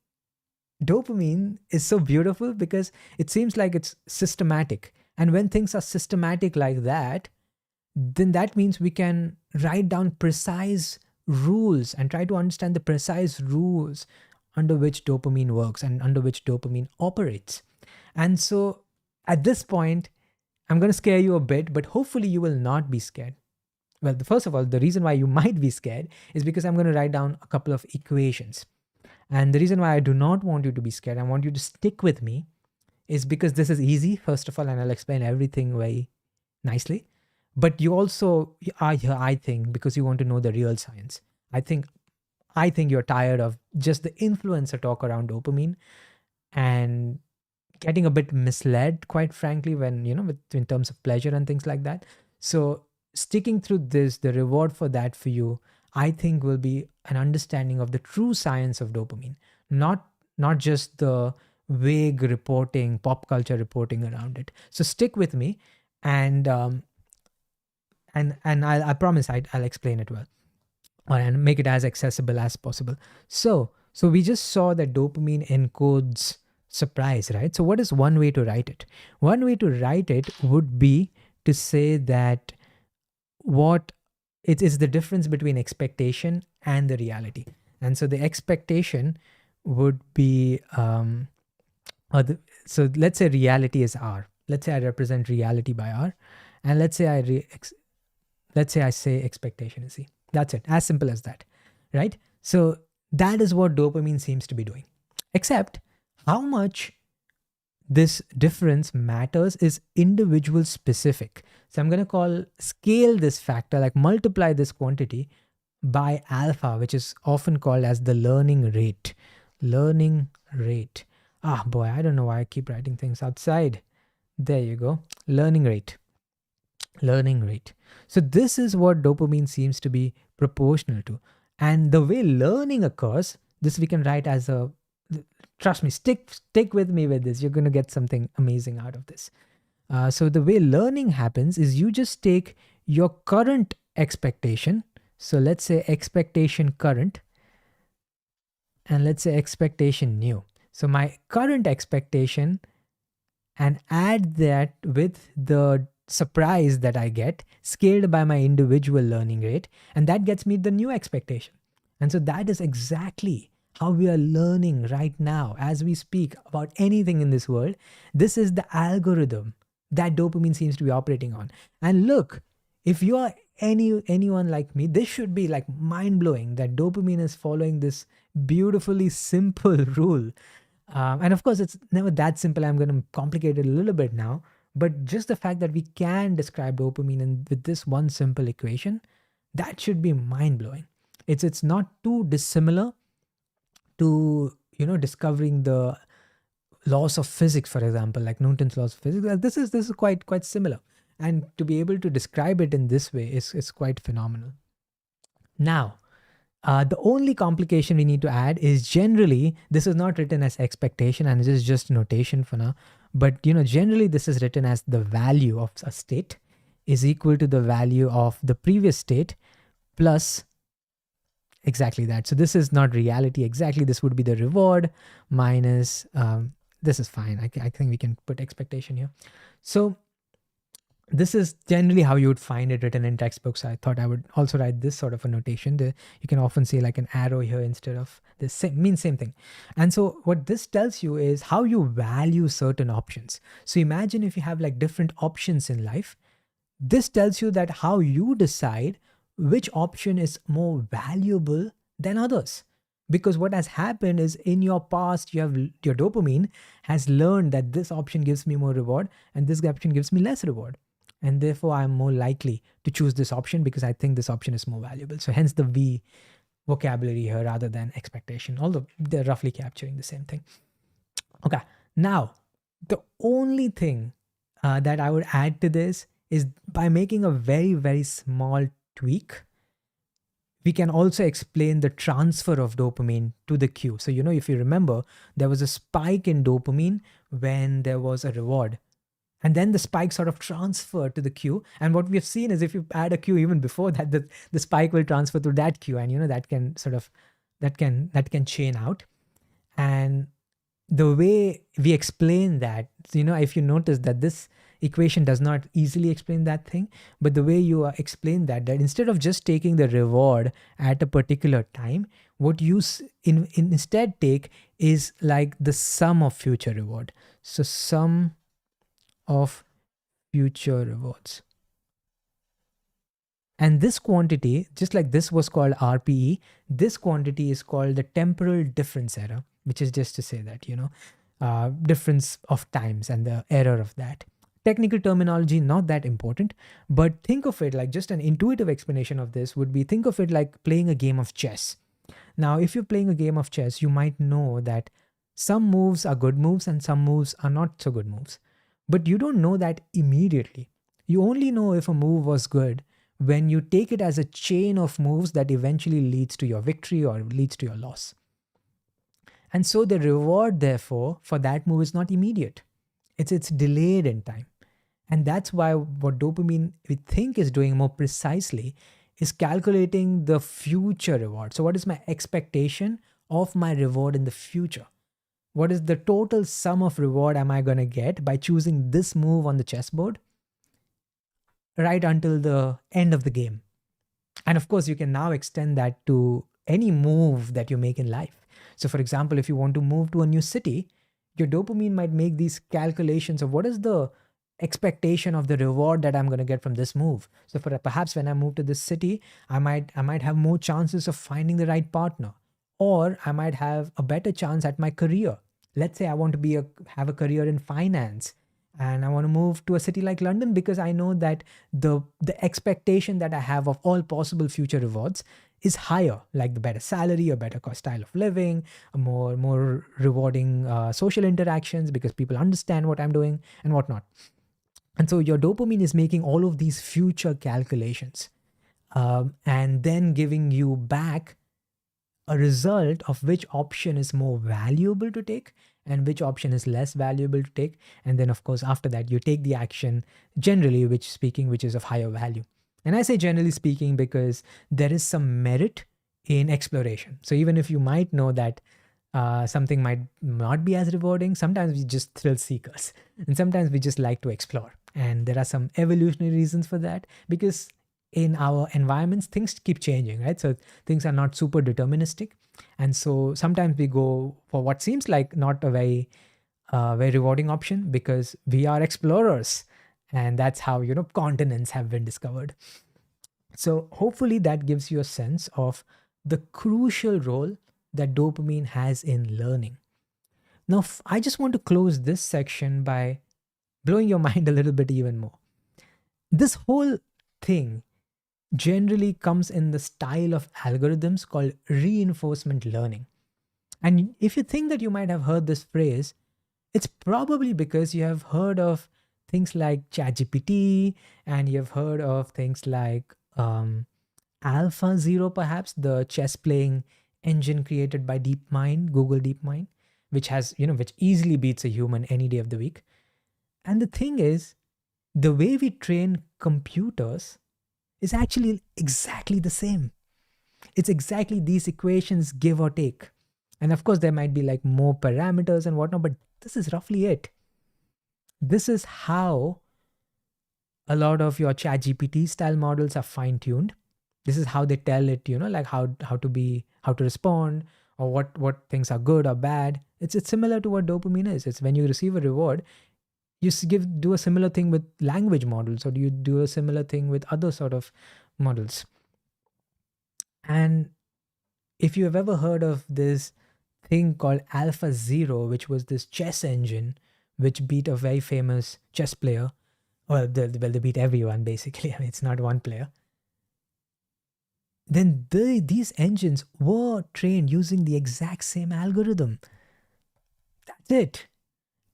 dopamine is so beautiful because it seems like it's systematic. And when things are systematic like that, then that means we can write down precise rules and try to understand the precise rules under which dopamine works and under which dopamine operates. And so at this point, I'm going to scare you a bit, but hopefully you will not be scared. Well, first of all, the reason why you might be scared is because I'm going to write down a couple of equations. And the reason why I do not want you to be scared, I want you to stick with me, is because this is easy, first of all, and I'll explain everything very nicely. But you also are here, I think, because you want to know the real science. I think you're tired of just the influencer talk around dopamine and getting a bit misled, quite frankly, when, in terms of pleasure and things like that. So sticking through this, the reward for that for you, I think, will be an understanding of the true science of dopamine, not just the vague reporting, pop culture reporting around it. So stick with me, and I promise I'll explain it well, and make it as accessible as possible. So we just saw that dopamine encodes surprise, right? So what is one way to write it? One way to write it would be to say that what it is the difference between expectation and the reality. And so the expectation would be so let's say reality is R. Let's say I represent reality by R, and let's say I say expectation is C. That's it. As simple as that, right? So that is what dopamine seems to be doing. Except how much this difference matters is individual specific. So I'm going to scale this factor, like multiply this quantity by alpha, which is often called as the learning rate. Learning rate. Ah, boy, I don't know why I keep writing things outside. There you go. Learning rate. Learning rate. So this is what dopamine seems to be proportional to. And the way learning occurs, this we can write as a, trust me, stick with me with this. You're going to get something amazing out of this. So the way learning happens is you just take your current expectation. So let's say expectation current, and let's say expectation new. So my current expectation, and add that with the surprise that I get scaled by my individual learning rate, and that gets me the new expectation. And so that is exactly how we are learning right now as we speak about anything in this world. This is the algorithm that dopamine seems to be operating on. And look, if you are anyone like me, this should be like mind-blowing that dopamine is following this beautifully simple rule. And of course, it's never that simple. I'm going to complicate it a little bit now. But just the fact that we can describe dopamine with this one simple equation, that should be mind-blowing. It's not too dissimilar to, discovering the laws of physics, for example, like Newton's laws of physics. This is quite similar. And to be able to describe it in this way is quite phenomenal. Now, the only complication we need to add is generally, this is not written as expectation, and this is just notation for now. But, generally this is written as the value of a state is equal to the value of the previous state plus exactly that. So this is not reality exactly. This would be the reward minus, this is fine. I think we can put expectation here. So this is generally how you would find it written in textbooks. I thought I would also write this sort of a notation. You can often see like an arrow here instead of this, same thing. And so what this tells you is how you value certain options. So imagine if you have like different options in life. This tells you that how you decide which option is more valuable than others. Because what has happened is in your past, your dopamine has learned that this option gives me more reward and this option gives me less reward. And therefore, I'm more likely to choose this option because I think this option is more valuable. So hence the V vocabulary here rather than expectation, although they're roughly capturing the same thing. Okay, now the only thing that I would add to this is by making a very, very small tweak, we can also explain the transfer of dopamine to the cue. So, if you remember, there was a spike in dopamine when there was a reward. And then the spike sort of transferred to the cue. And what we've seen is if you add a cue even before that, the spike will transfer to that cue. And that can chain out. And the way we explain that, if you notice that this equation does not easily explain that thing, but the way you explain that instead of just taking the reward at a particular time, what you instead take is like the sum of future reward. So sum of future rewards. And this quantity, just like this was called RPE, this quantity is called the temporal difference error, which is just to say that, difference of times and the error of that. Technical terminology, not that important, but think of it like just an intuitive explanation of this would be, think of it like playing a game of chess. Now, if you're playing a game of chess, you might know that some moves are good moves and some moves are not so good moves. But you don't know that immediately. You only know if a move was good when you take it as a chain of moves that eventually leads to your victory or leads to your loss. And so the reward, therefore, for that move is not immediate. It's delayed in time. And that's why what dopamine we think is doing more precisely is calculating the future reward. So what is my expectation of my reward in the future? What is the total sum of reward am I going to get by choosing this move on the chessboard right until the end of the game? And of course, you can now extend that to any move that you make in life. So for example, if you want to move to a new city, your dopamine might make these calculations of what is the expectation of the reward that I'm going to get from this move. So for perhaps when I move to this city, I might have more chances of finding the right partner, or I might have a better chance at my career. Let's say I want to have a career in finance, and I want to move to a city like London because I know that the expectation that I have of all possible future rewards is higher, like the better salary, a better style of living, a more rewarding social interactions because people understand what I'm doing and whatnot. And so your dopamine is making all of these future calculations, and then giving you back a result of which option is more valuable to take and which option is less valuable to take. And then, of course, after that, you take the action generally, which is of higher value. And I say generally speaking because there is some merit in exploration. So even if you might know that something might not be as rewarding, sometimes we just thrill seekers and sometimes we just like to explore. And there are some evolutionary reasons for that because in our environments, things keep changing, right? So things are not super deterministic. And so sometimes we go for what seems like not a very rewarding option because we are explorers. And that's how, continents have been discovered. So hopefully that gives you a sense of the crucial role that dopamine has in learning. Now, I just want to close this section by blowing your mind a little bit even more. This whole thing generally comes in the style of algorithms called reinforcement learning. And if you think that you might have heard this phrase, it's probably because you have heard of things like ChatGPT and you've heard of things like AlphaZero, perhaps the chess playing engine created by DeepMind, Google DeepMind, which which easily beats a human any day of the week. And the thing is, the way we train computers is actually exactly the same. It's exactly these equations, give or take. And of course, there might be like more parameters and whatnot, but this is roughly it. This is how a lot of your ChatGPT style models are fine-tuned. This is how they tell it, like how to respond or what things are good or bad. It's similar to what dopamine is. It's when you receive a reward, you do a similar thing with language models, or do you do a similar thing with other sort of models. And if you have ever heard of this thing called AlphaZero, which was this chess engine which beat a very famous chess player, well, they beat everyone basically. I mean, it's not one player. Then these engines were trained using the exact same algorithm. That's it.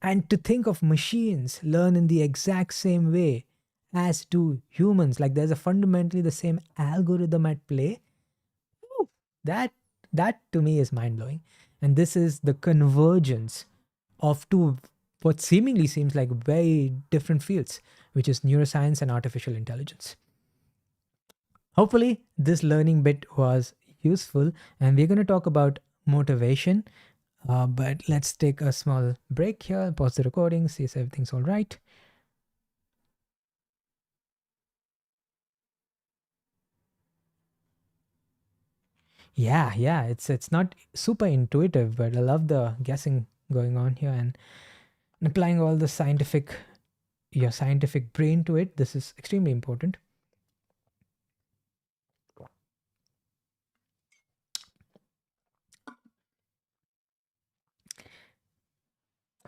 And to think of machines learn in the exact same way as do humans, like there's a fundamentally the same algorithm at play, that to me is mind-blowing. And this is the convergence of two what seemingly seems like very different fields, which is neuroscience and artificial intelligence. Hopefully this learning bit was useful, and we're going to talk about motivation. But let's take a small break here, pause the recording, see if everything's all right. Yeah, it's not super intuitive, but I love the guessing going on here and applying all the your scientific brain to it. This is extremely important.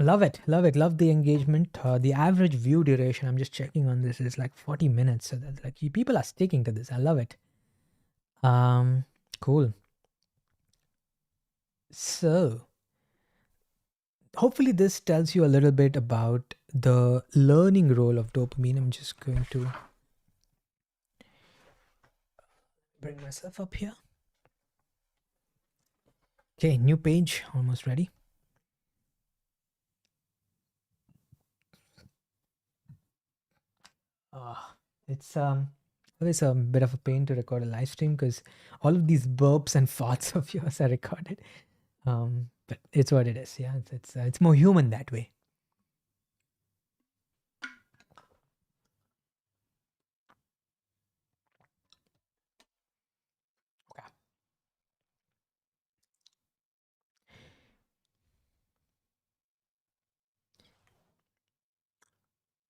Love it, love it, love the engagement. The average view duration, I'm just checking on this, is like 40 minutes. So that's like people are sticking to this. I love it. Um, cool. So hopefully this tells you a little bit about the learning role of dopamine. I'm just going to bring myself up here. Okay, new page, almost ready. It's always a bit of a pain to record a live stream because all of these burps and farts of yours are recorded. But it's what it is. Yeah, it's more human that way. Okay.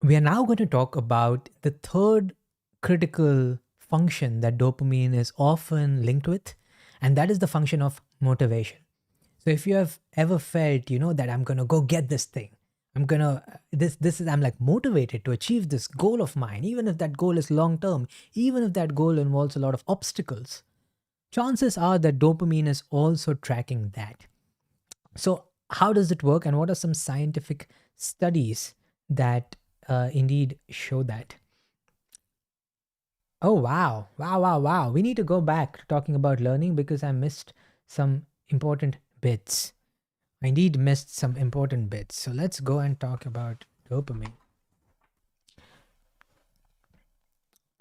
We are now going to talk about the third critical function that dopamine is often linked with, and that is the function of motivation. So if you have ever felt, that I'm gonna go get this thing, I'm gonna this is I'm like motivated to achieve this goal of mine, even if that goal is long term, even if that goal involves a lot of obstacles, chances are that dopamine is also tracking that. So how does it work, and what are some scientific studies that indeed show that? Oh, wow. Wow, wow, wow. We need to go back to talking about learning because I missed some important bits. I indeed missed some important bits. So let's go and talk about dopamine.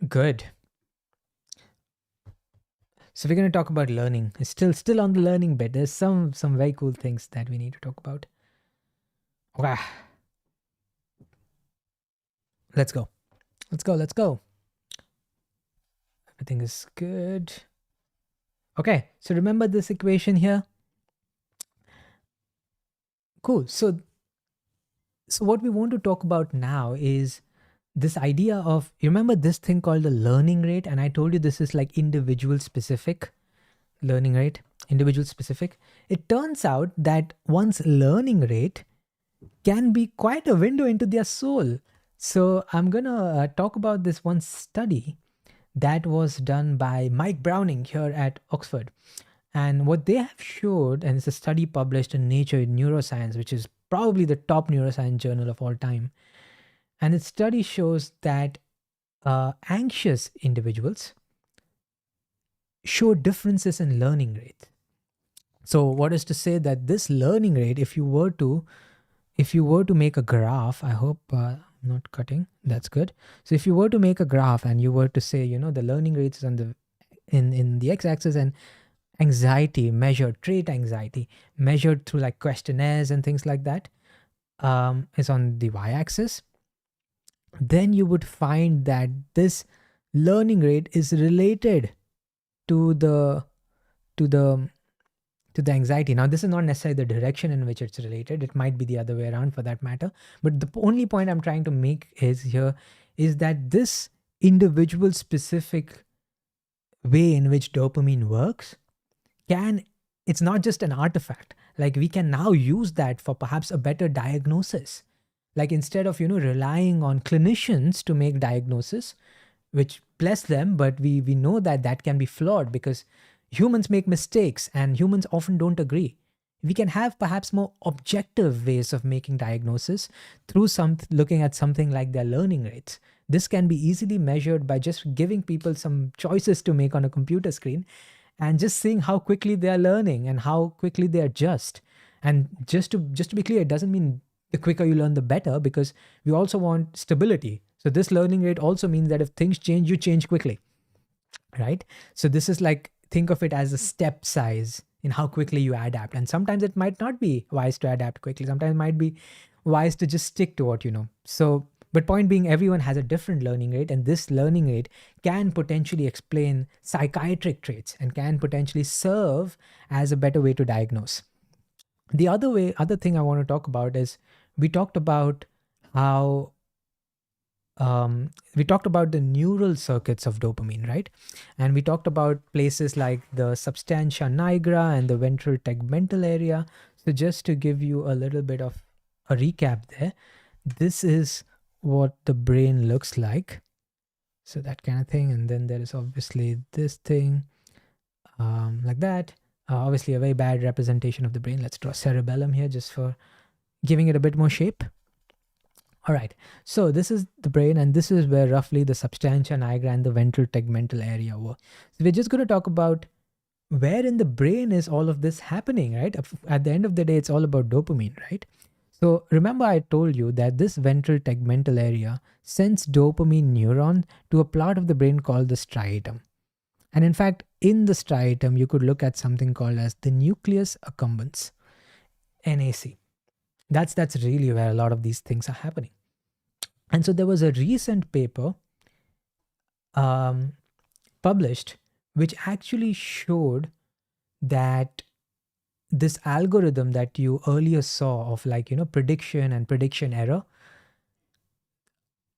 Good. So we're going to talk about learning. It's still on the learning bit. There's some very cool things that we need to talk about. Okay. Let's go. Let's go. Let's go. Everything is good. Okay. So remember this equation here? Cool. So what we want to talk about now is this idea of, you remember this thing called the learning rate? And I told you this is like individual specific learning rate, individual specific. It turns out that one's learning rate can be quite a window into their soul. So I'm going to talk about this one study that was done by Mike Browning here at Oxford. And what they have showed, and it's a study published in Nature in Neuroscience, which is probably the top neuroscience journal of all time. And its study shows that anxious individuals show differences in learning rate. So what is to say that this learning rate, if you were to make a graph, I hope I'm not cutting, that's good. So if you were to make a graph and you were to say, the learning rates is on the in the x-axis, and anxiety measured, trait anxiety measured through like questionnaires and things like that, is on the y-axis, then you would find that this learning rate is related to the anxiety. Now, this is not necessarily the direction in which it's related. It might be the other way around for that matter. But the only point I'm trying to make is that this individual specific way in which dopamine works it's not just an artifact. Like, we can now use that for perhaps a better diagnosis. Like, instead of, relying on clinicians to make diagnosis, which bless them, but we know that can be flawed because humans make mistakes and humans often don't agree. We can have perhaps more objective ways of making diagnosis through looking at something like their learning rates. This can be easily measured by just giving people some choices to make on a computer screen and just seeing how quickly they are learning and how quickly they adjust. And just to be clear, it doesn't mean the quicker you learn, the better, because we also want stability. So this learning rate also means that if things change, you change quickly, right? So this is like, think of it as a step size in how quickly you adapt. And sometimes it might not be wise to adapt quickly. Sometimes it might be wise to just stick to what you know. So, But point being, everyone has a different learning rate, and this learning rate can potentially explain psychiatric traits and can potentially serve as a better way to diagnose. The other thing I want to talk about is we talked about how we talked about the neural circuits of dopamine, right? And we talked about places like the substantia nigra and the ventral tegmental area. So just to give you a little bit of a recap there, this is what the brain looks like. So that kind of thing. And then there is obviously this thing like that. Obviously a very bad representation of the brain. Let's draw cerebellum here just for giving it a bit more shape. All right, so this is the brain, and this is where roughly the substantia nigra and the ventral tegmental area were. So we're just going to talk about where in the brain is all of this happening, right? At the end of the day, it's all about dopamine, right? So remember I told you that this ventral tegmental area sends dopamine neuron to a part of the brain called the striatum. And in fact, in the striatum, you could look at something called as the nucleus accumbens, NAC. That's really where a lot of these things are happening. And so there was a recent paper published which actually showed that this algorithm that you earlier saw of, like, prediction and prediction error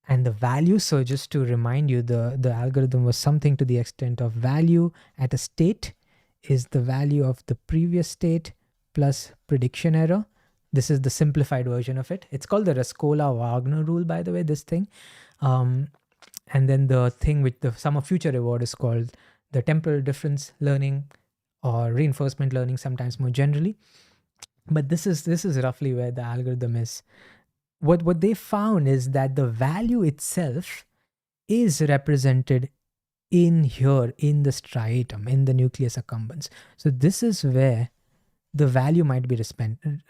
and the value. So just to remind you, the algorithm was something to the extent of value at a state is the value of the previous state plus prediction error. This is the simplified version of it. It's called the Raskola-Wagner rule, by the way, this thing. And then the thing with the sum of future reward is called the temporal difference learning or reinforcement learning, sometimes more generally. But this is roughly where the algorithm is. What they found is that the value itself is represented in here, in the striatum, in the nucleus accumbens. So this is where the value might be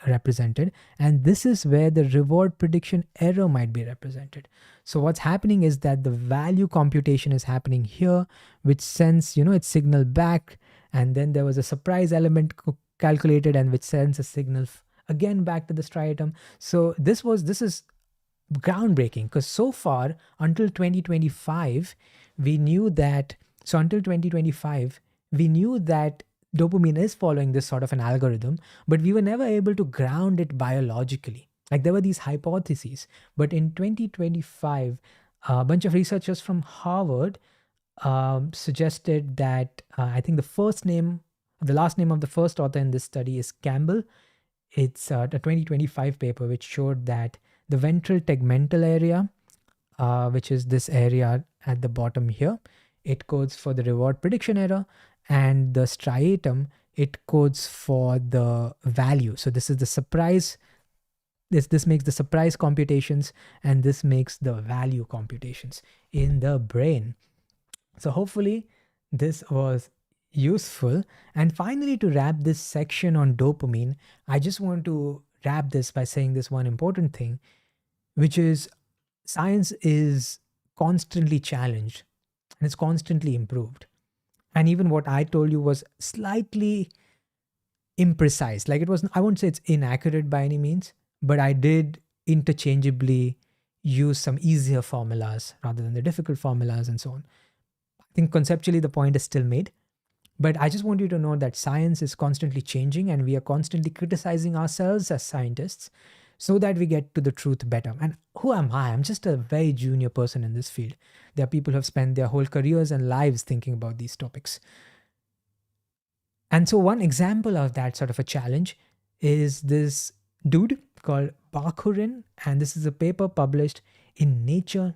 represented, and this is where the reward prediction error might be represented. So what's happening is that the value computation is happening here, which sends its signal back, and then there was a surprise element calculated, and which sends a signal again back to the striatum. So this is groundbreaking, because so far until 2025 we knew that dopamine is following this sort of an algorithm, but we were never able to ground it biologically. Like, there were these hypotheses, but in 2025, a bunch of researchers from Harvard suggested that I think the last name of the first author in this study is Campbell. It's a 2025 paper which showed that the ventral tegmental area, which is this area at the bottom here, it codes for the reward prediction error, and the striatum, it codes for the value. So this is the surprise. This makes the surprise computations, and this makes the value computations in the brain. So hopefully this was useful. And finally, to wrap this section on dopamine, I just want to wrap this by saying this one important thing, which is science is constantly challenged and it's constantly improved. And even what I told you was slightly imprecise. Like, I won't say it's inaccurate by any means, but I did interchangeably use some easier formulas rather than the difficult formulas and so on. I think conceptually the point is still made, but I just want you to know that science is constantly changing, and we are constantly criticizing ourselves as scientists so that we get to the truth better. And who am I? I'm just a very junior person in this field. There are people who have spent their whole careers and lives thinking about these topics. And so one example of that sort of a challenge is this dude called Bakhurin, and this is a paper published in Nature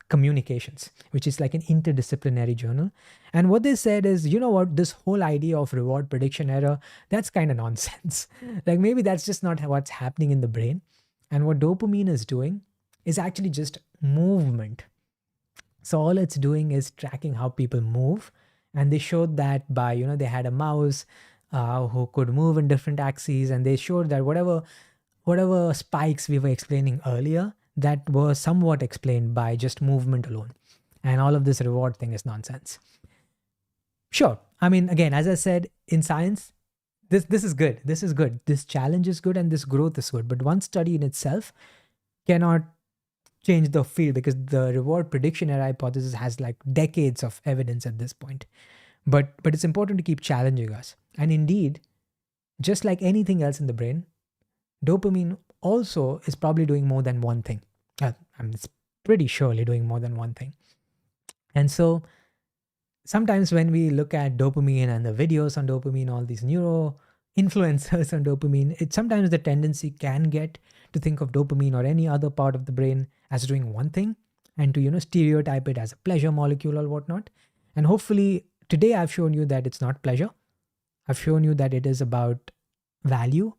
Communications, which is like an interdisciplinary journal. And what they said is, this whole idea of reward prediction error, that's kind of nonsense. Like, maybe that's just not what's happening in the brain. And what dopamine is doing is actually just movement. So all it's doing is tracking how people move. And they showed that by, they had a mouse who could move in different axes, and they showed that whatever spikes we were explaining earlier, that were somewhat explained by just movement alone. And all of this reward thing is nonsense. Sure. I mean, again, as I said, in science, this is good. This is good. This challenge is good, and this growth is good. But one study in itself cannot change the field, because the reward prediction error hypothesis has like decades of evidence at this point. But it's important to keep challenging us. And indeed, just like anything else in the brain, dopamine also is probably doing more than one thing. It's pretty surely doing more than one thing. And so sometimes when we look at dopamine and the videos on dopamine, all these neuro influencers on dopamine, sometimes the tendency can get to think of dopamine or any other part of the brain as doing one thing, and to stereotype it as a pleasure molecule or whatnot. And hopefully today I've shown you that it's not pleasure. I've shown you that it is about value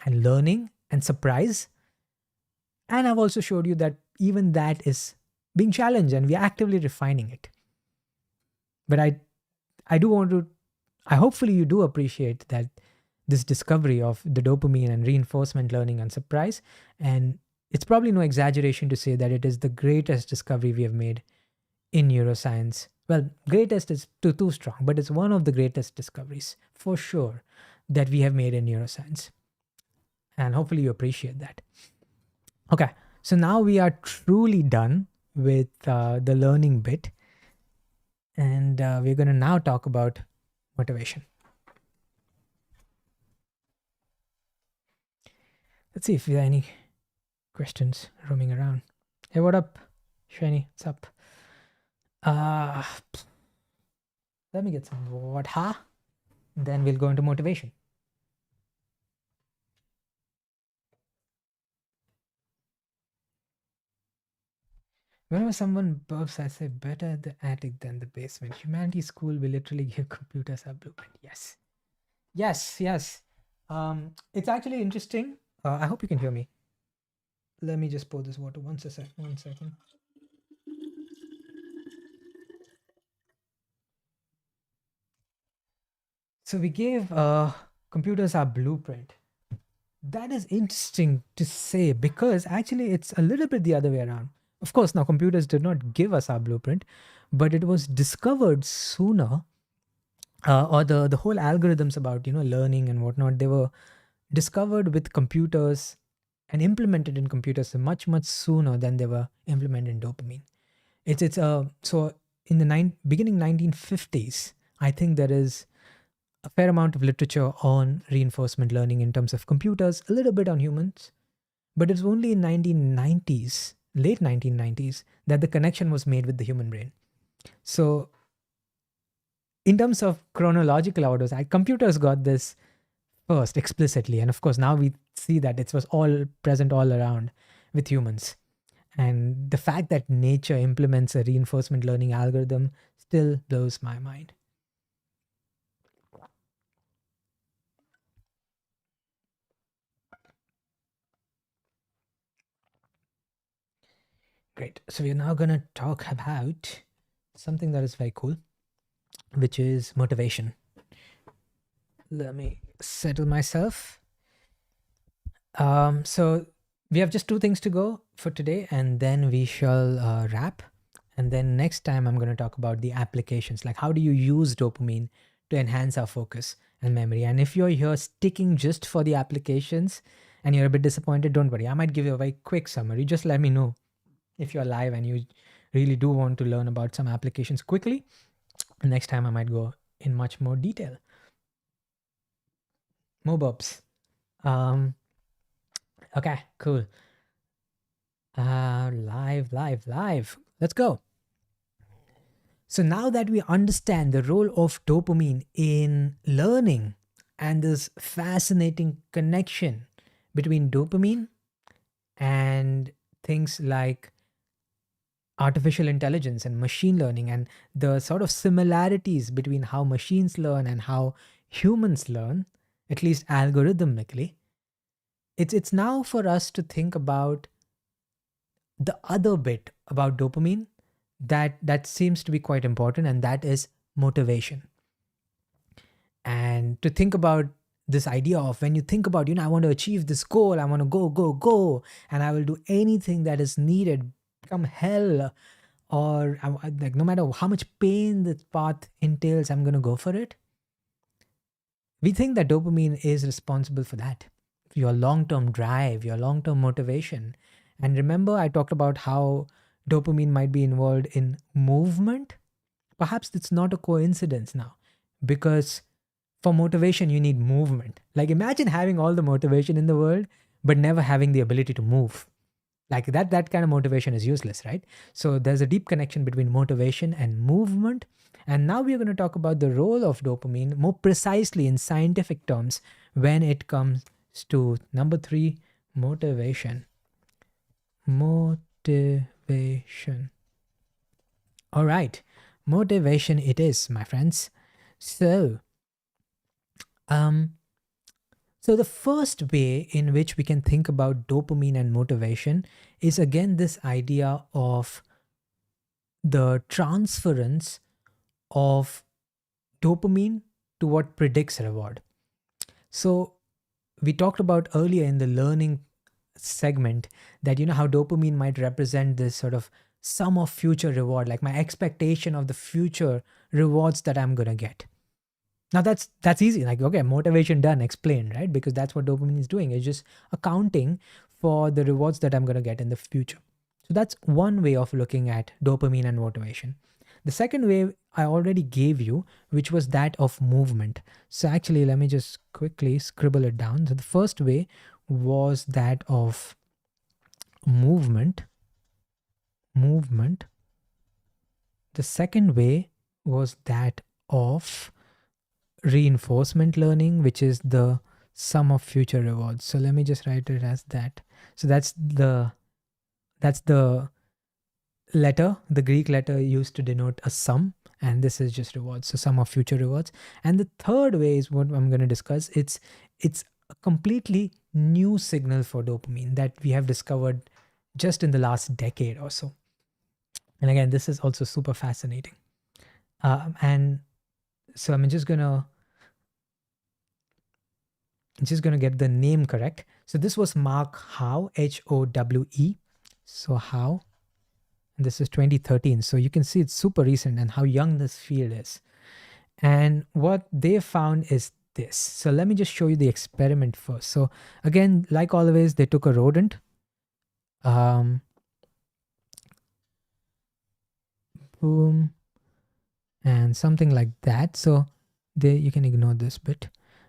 and learning and surprise. And I've also showed you that even that is being challenged and we are actively refining it. But I do want to, I hopefully you do appreciate that this discovery of the dopamine and reinforcement learning and surprise. And it's probably no exaggeration to say that it is the greatest discovery we have made in neuroscience. Well, greatest is too strong, but it's one of the greatest discoveries for sure that we have made in neuroscience. And hopefully you appreciate that. Okay, so now we are truly done with the learning bit. And we're going to now talk about motivation. Let's see if there are any questions roaming around. Hey, what up, Shani? What's up? Let me get some water. Then we'll go into motivation. Whenever someone burps, I say better the attic than the basement. Humanities school will literally give computers a blueprint. Yes. It's actually interesting. I hope you can hear me. Let me just pour this water. One second. So we gave computers our blueprint. That is interesting to say, because actually it's a little bit the other way around. Of course, now computers did not give us our blueprint, but it was discovered sooner, or the whole algorithms about learning and whatnot, they were discovered with computers and implemented in computers much sooner than they were implemented in dopamine. So in the beginning 1950s, I think there is a fair amount of literature on reinforcement learning in terms of computers, a little bit on humans, but it's only in 1990s, late 1990s, that the connection was made with the human brain. So in terms of chronological orders, computers got this first explicitly, and of course now we see that it was all present all around with humans. And the fact that nature implements a reinforcement learning algorithm still blows my mind. Great. So we're now going to talk about something that is very cool, which is motivation. Let me settle myself. So we have just two things to go for today, and then we shall wrap. And then next time I'm going to talk about the applications, like how do you use dopamine to enhance our focus and memory. And if you're here sticking just for the applications and you're a bit disappointed, don't worry. I might give you a very quick summary. Just let me know if you're live and you really do want to learn about some applications quickly. Next time I might go in much more detail. More burps. Okay, cool. Live. Let's go. So now that we understand the role of dopamine in learning and this fascinating connection between dopamine and things like artificial intelligence and machine learning, and the sort of similarities between how machines learn and how humans learn, at least algorithmically, it's now for us to think about the other bit about dopamine that seems to be quite important, and that is motivation. And to think about this idea of when you think about, I want to achieve this goal, I want to go, and I will do anything that is needed, come hell, or like no matter how much pain the path entails, I'm going to go for it. We think that dopamine is responsible for that, your long-term drive, your long-term motivation. And remember, I talked about how dopamine might be involved in movement. Perhaps it's not a coincidence now, because for motivation, you need movement. Like, imagine having all the motivation in the world, but never having the ability to move. Like that kind of motivation is useless, right? So there's a deep connection between motivation and movement. And now we're going to talk about the role of dopamine more precisely in scientific terms when it comes to number 3, motivation. Motivation. All right, motivation it is, my friends. So um so the first way in which we can think about dopamine and motivation is again this idea of the transference of dopamine to what predicts reward. So we talked about earlier in the learning segment that how dopamine might represent this sort of sum of future reward, like my expectation of the future rewards that I'm going to get. Now that's easy, like, okay, motivation done, explained, right? Because that's what dopamine is doing. It's just accounting for the rewards that I'm going to get in the future. So that's one way of looking at dopamine and motivation. The second way I already gave you, which was that of movement. So actually, let me just quickly scribble it down. So the first way was that of movement. The second way was that of reinforcement learning, which is the sum of future rewards. So let me just write it as that. So that's the letter, the Greek letter used to denote a sum, and this is just rewards, so sum of future rewards. And the third way is what I'm going to discuss. It's a completely new signal for dopamine that we have discovered just in the last decade or so. And again, this is also super fascinating. And so I'm just gonna get the name correct. So this was Mark Howe, Howe. So Howe. And this is 2013. So you can see it's super recent and how young this field is. And what they found is this. So let me just show you the experiment first. So again, like always, they took a rodent. Boom. And something like that. So you can ignore this bit.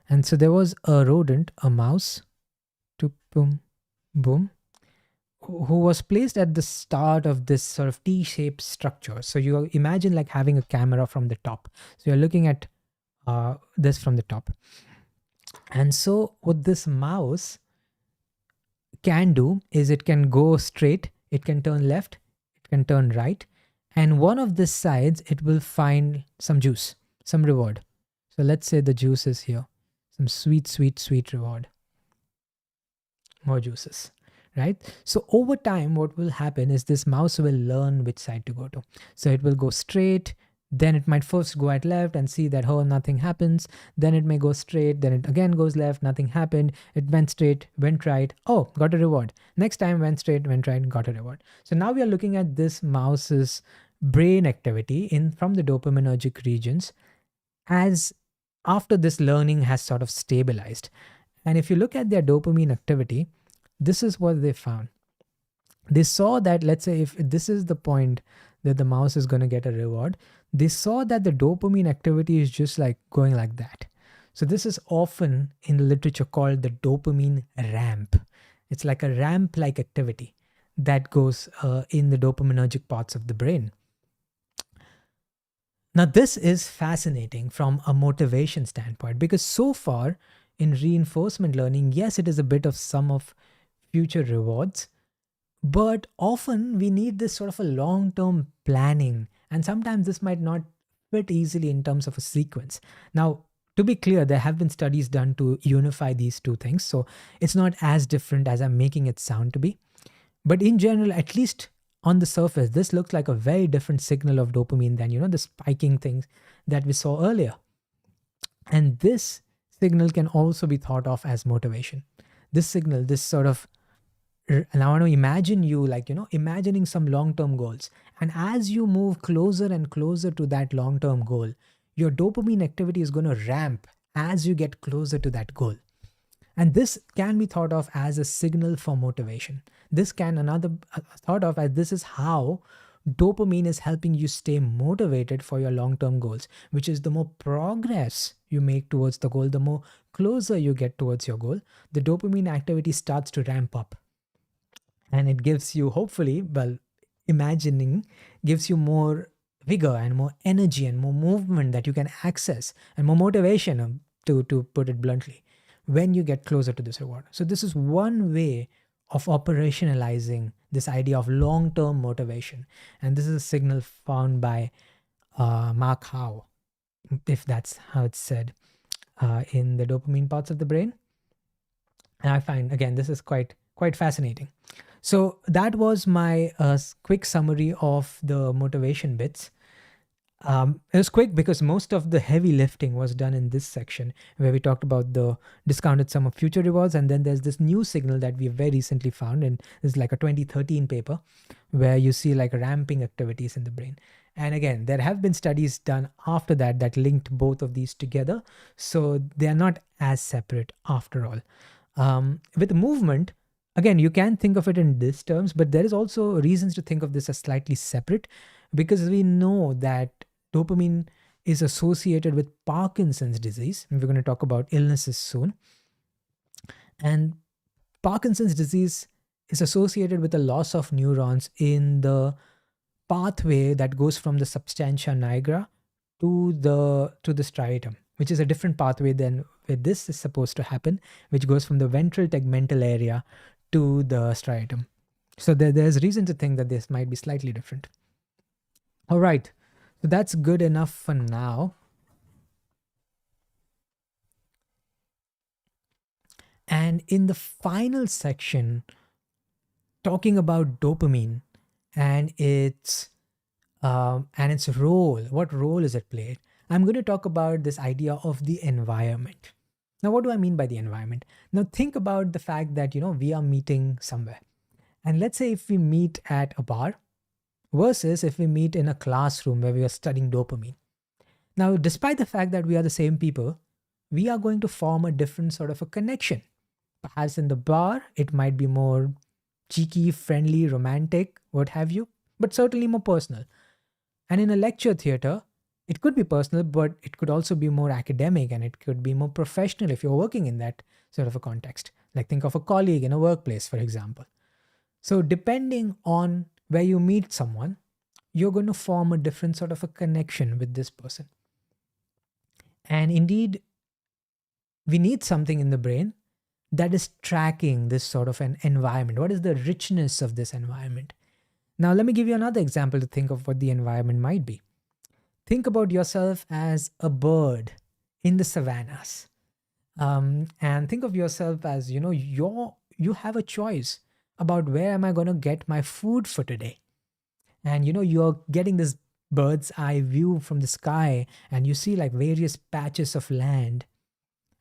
And so there was a rodent, a mouse, boom, boom, who was placed at the start of this sort of T-shaped structure. So you imagine like having a camera from the top. So you're looking at this from the top. And so what this mouse can do is it can go straight, it can turn left, it can turn right. And one of the sides, it will find some juice, some reward. So let's say the juice is here. Some sweet, sweet, sweet reward. More juices, right? So over time, what will happen is this mouse will learn which side to go to. So it will go straight, then it might first go at left and see that, oh, nothing happens. Then it may go straight, then it again goes left, nothing happened. It went straight, went right, oh, got a reward. Next time went straight, went right, got a reward. So now we are looking at this mouse's brain activity from the dopaminergic regions as after this learning has sort of stabilized. And if you look at their dopamine activity, this is what they found. They saw that, let's say, if this is the point that the mouse is going to get a reward, they saw that the dopamine activity is just like going like that. So this is often in the literature called the dopamine ramp. It's like a ramp-like activity that goes in the dopaminergic parts of the brain. Now, this is fascinating from a motivation standpoint, because so far in reinforcement learning, yes, it is a bit of sum of future rewards, but often we need this sort of a long-term planning, and sometimes this might not fit easily in terms of a sequence. Now, to be clear, there have been studies done to unify these two things, so it's not as different as I'm making it sound to be. But in general, at least on the surface, this looks like a very different signal of dopamine than, the spiking things that we saw earlier. And this signal can also be thought of as motivation. This signal, this sort of, and I want to imagine you like, imagining some long-term goals. And as you move closer and closer to that long-term goal, your dopamine activity is going to ramp as you get closer to that goal. And this can be thought of as a signal for motivation. This can another thought of as this is how dopamine is helping you stay motivated for your long-term goals, which is the more progress you make towards the goal, the more closer you get towards your goal, the dopamine activity starts to ramp up. And it gives you, hopefully, well, imagining gives you more vigor and more energy and more movement that you can access and more motivation, to put it bluntly, when you get closer to this reward. So this is one way of operationalizing this idea of long-term motivation. And this is a signal found by Mark Howe, if that's how it's said, in the dopamine parts of the brain. And I find, again, this is quite fascinating. So that was my quick summary of the motivation bits. It was quick because most of the heavy lifting was done in this section, where we talked about the discounted sum of future rewards. And then there's this new signal that we very recently found, and it's like a 2013 paper where you see like ramping activities in the brain. And again, there have been studies done after that that linked both of these together. So they are not as separate after all. With movement, again, you can think of it in these terms, but there is also reasons to think of this as slightly separate, because we know that dopamine is associated with Parkinson's disease. And we're going to talk about illnesses soon. And Parkinson's disease is associated with a loss of neurons in the pathway that goes from the substantia nigra to the striatum, which is a different pathway than where this is supposed to happen, which goes from the ventral tegmental area to the striatum. So there's reason to think that this might be slightly different. All right, so that's good enough for now. And in the final section, talking about dopamine and its role, what role is it played? I'm going to talk about this idea of the environment. Now, what do I mean by the environment? Now, think about the fact that, we are meeting somewhere. And let's say if we meet at a bar versus if we meet in a classroom where we are studying dopamine. Now, despite the fact that we are the same people, we are going to form a different sort of a connection. Perhaps in the bar, it might be more cheeky, friendly, romantic, what have you, but certainly more personal. And in a lecture theater, it could be personal, but it could also be more academic, and it could be more professional if you're working in that sort of a context. Like think of a colleague in a workplace, for example. So depending on where you meet someone, you're going to form a different sort of a connection with this person. And indeed, we need something in the brain that is tracking this sort of an environment. What is the richness of this environment? Now, let me give you another example to think of what the environment might be. Think about yourself as a bird in the savannas. And think of yourself as, you have a choice about where am I going to get my food for today. And, you're getting this bird's eye view from the sky, and you see like various patches of land.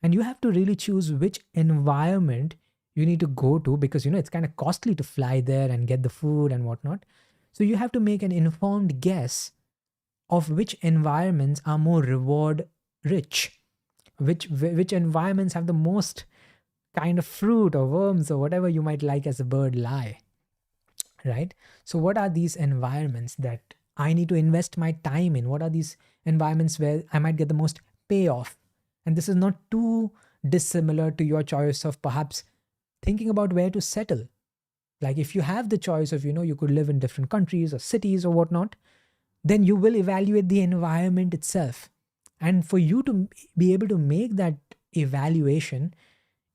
And you have to really choose which environment you need to go to, because, it's kind of costly to fly there and get the food and whatnot. So you have to make an informed guess of which environments are more reward rich, which environments have the most kind of fruit or worms or whatever you might like as a bird lie, right? So what are these environments that I need to invest my time in? What are these environments where I might get the most payoff? And this is not too dissimilar to your choice of perhaps thinking about where to settle. Like if you have the choice of, you could live in different countries or cities or whatnot, then you will evaluate the environment itself. And for you to be able to make that evaluation,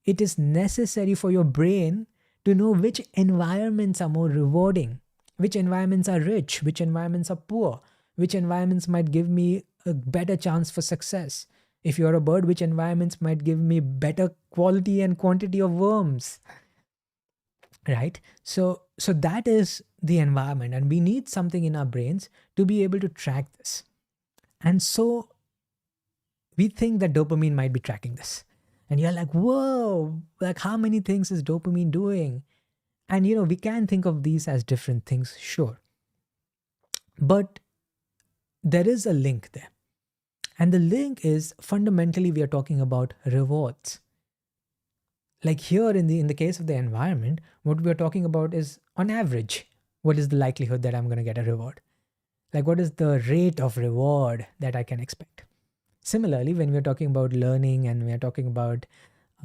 it is necessary for your brain to know which environments are more rewarding, which environments are rich, which environments are poor, which environments might give me a better chance for success. If you're a bird, which environments might give me better quality and quantity of worms, right? So that is the environment, and we need something in our brains to be able to track this. And so we think that dopamine might be tracking this. And you're like, whoa, like how many things is dopamine doing? And we can think of these as different things, sure. But there is a link there. And the link is fundamentally we are talking about rewards. like here in the case of the environment, what we're talking about is on average, what is the likelihood that I'm going to get a reward? Like, what is the rate of reward that I can expect? Similarly, when we're talking about learning and we're talking about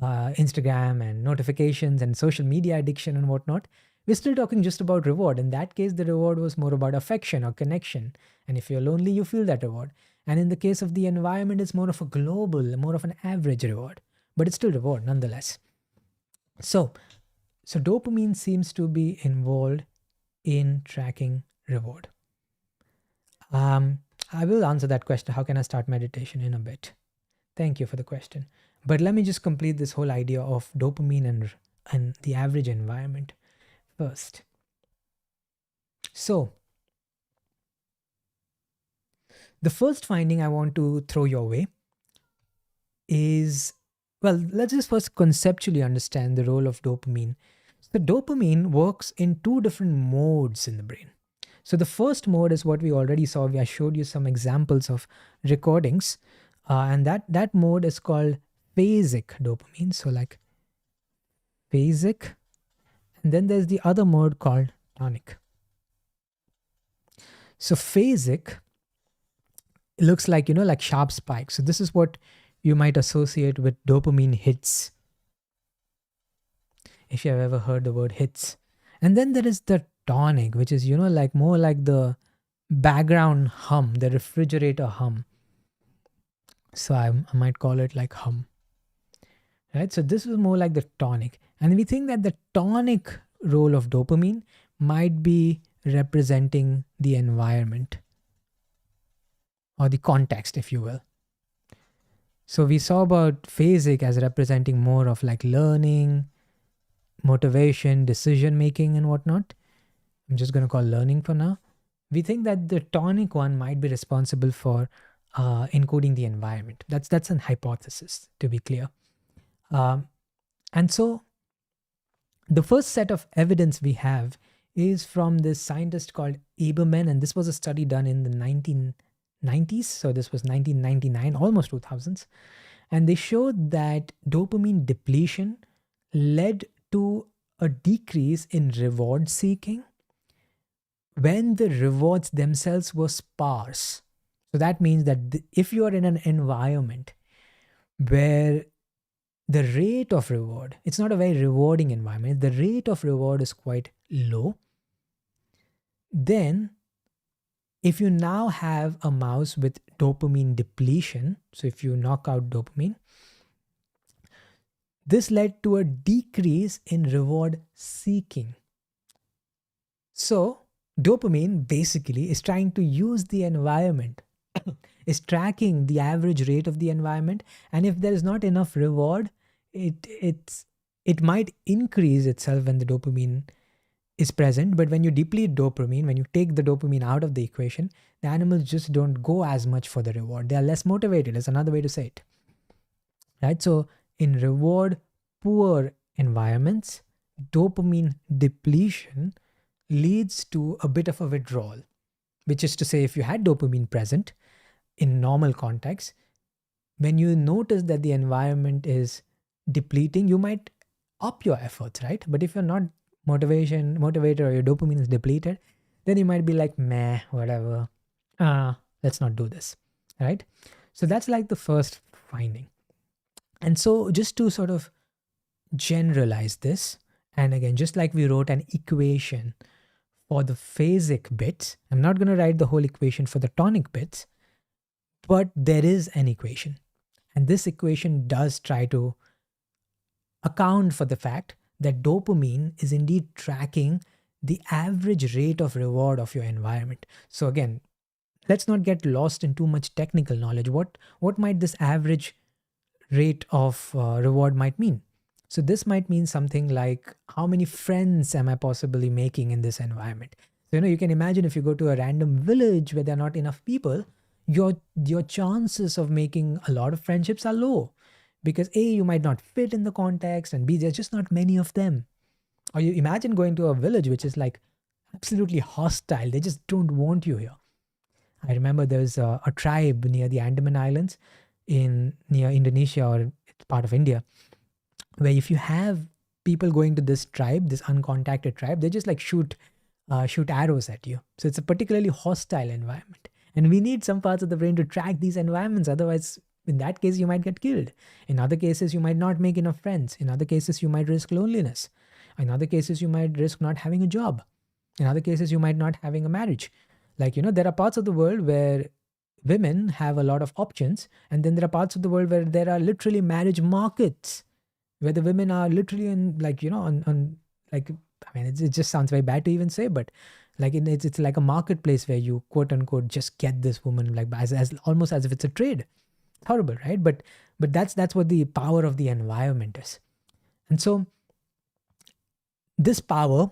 Instagram and notifications and social media addiction and whatnot, we're still talking just about reward. In that case, the reward was more about affection or connection. And if you're lonely, you feel that reward. And in the case of the environment, it's more of a global, more of an average reward, but it's still reward nonetheless. So, so dopamine seems to be involved in tracking reward. I will answer that question. How can I start meditation in a bit? Thank you for the question. But let me just complete this whole idea of dopamine and the average environment first. So, the first finding I want to throw your way is, well, let's just first conceptually understand the role of dopamine. So, dopamine works in two different modes in the brain. So, the first mode is what we already saw. I showed you some examples of recordings, and that mode is called phasic dopamine. So, like phasic, and then there's the other mode called tonic. So, phasic, it looks like, like sharp spikes. So, this is what you might associate with dopamine hits, if you have ever heard the word hits. And then there is the tonic, which is, like more like the background hum, the refrigerator hum. So I might call it like hum, right? So this is more like the tonic. And we think that the tonic role of dopamine might be representing the environment or the context, if you will. So we saw about phasic as representing more of like learning, motivation, decision making, and whatnot. I'm just going to call learning for now. We think that the tonic one might be responsible for encoding the environment. That's an hypothesis, to be clear. And so the first set of evidence we have is from this scientist called Aberman, and this was a study done in the 1990s. So this was 1999, almost 2000s. And they showed that dopamine depletion led to a decrease in reward seeking when the rewards themselves were sparse. So that means that if you are in an environment where the rate of reward, it's not a very rewarding environment, the rate of reward is quite low, then if you now have a mouse with dopamine depletion, so if you knock out dopamine, this led to a decrease in reward seeking. So dopamine basically is trying to use the environment, is tracking the average rate of the environment, and if there is not enough reward, it might increase itself when the dopamine is present. But when you deplete dopamine, when you take the dopamine out of the equation, the animals just don't go as much for the reward. They are less motivated, is another way to say it. Right? So in reward poor environments, dopamine depletion leads to a bit of a withdrawal, which is to say, if you had dopamine present in normal context, when you notice that the environment is depleting, you might up your efforts, right? But if you're not motivated, or your dopamine is depleted, then you might be like, meh, whatever, let's not do this, right? So that's like the first finding. And so just to sort of generalize this, and again, just like we wrote an equation for the phasic bits, I'm not going to write the whole equation for the tonic bits, but there is an equation. And this equation does try to account for the fact that dopamine is indeed tracking the average rate of reward of your environment. So again, let's not get lost in too much technical knowledge. What might this average rate of reward might mean? So this might mean something like, how many friends am I possibly making in this environment? So, you can imagine if you go to a random village where there are not enough people, your chances of making a lot of friendships are low, because A, you might not fit in the context, and B, there's just not many of them. Or you imagine going to a village which is like absolutely hostile. They just don't want you here. I remember there's a tribe near the Andaman Islands near Indonesia, or it's part of India. where if you have people going to this tribe, this uncontacted tribe, they just like shoot arrows at you. So it's a particularly hostile environment. And we need some parts of the brain to track these environments. Otherwise, in that case, you might get killed. In other cases, you might not make enough friends. In other cases, you might risk loneliness. In other cases, you might risk not having a job. In other cases, you might not having a marriage. Like, there are parts of the world where women have a lot of options. And then there are parts of the world where there are literally marriage markets, where the women are literally in, like, on like, I mean, it just sounds very bad to even say, but like it's like a marketplace where you quote unquote just get this woman, like as almost as if it's a trade. Horrible, right? But that's what the power of the environment is. And so this power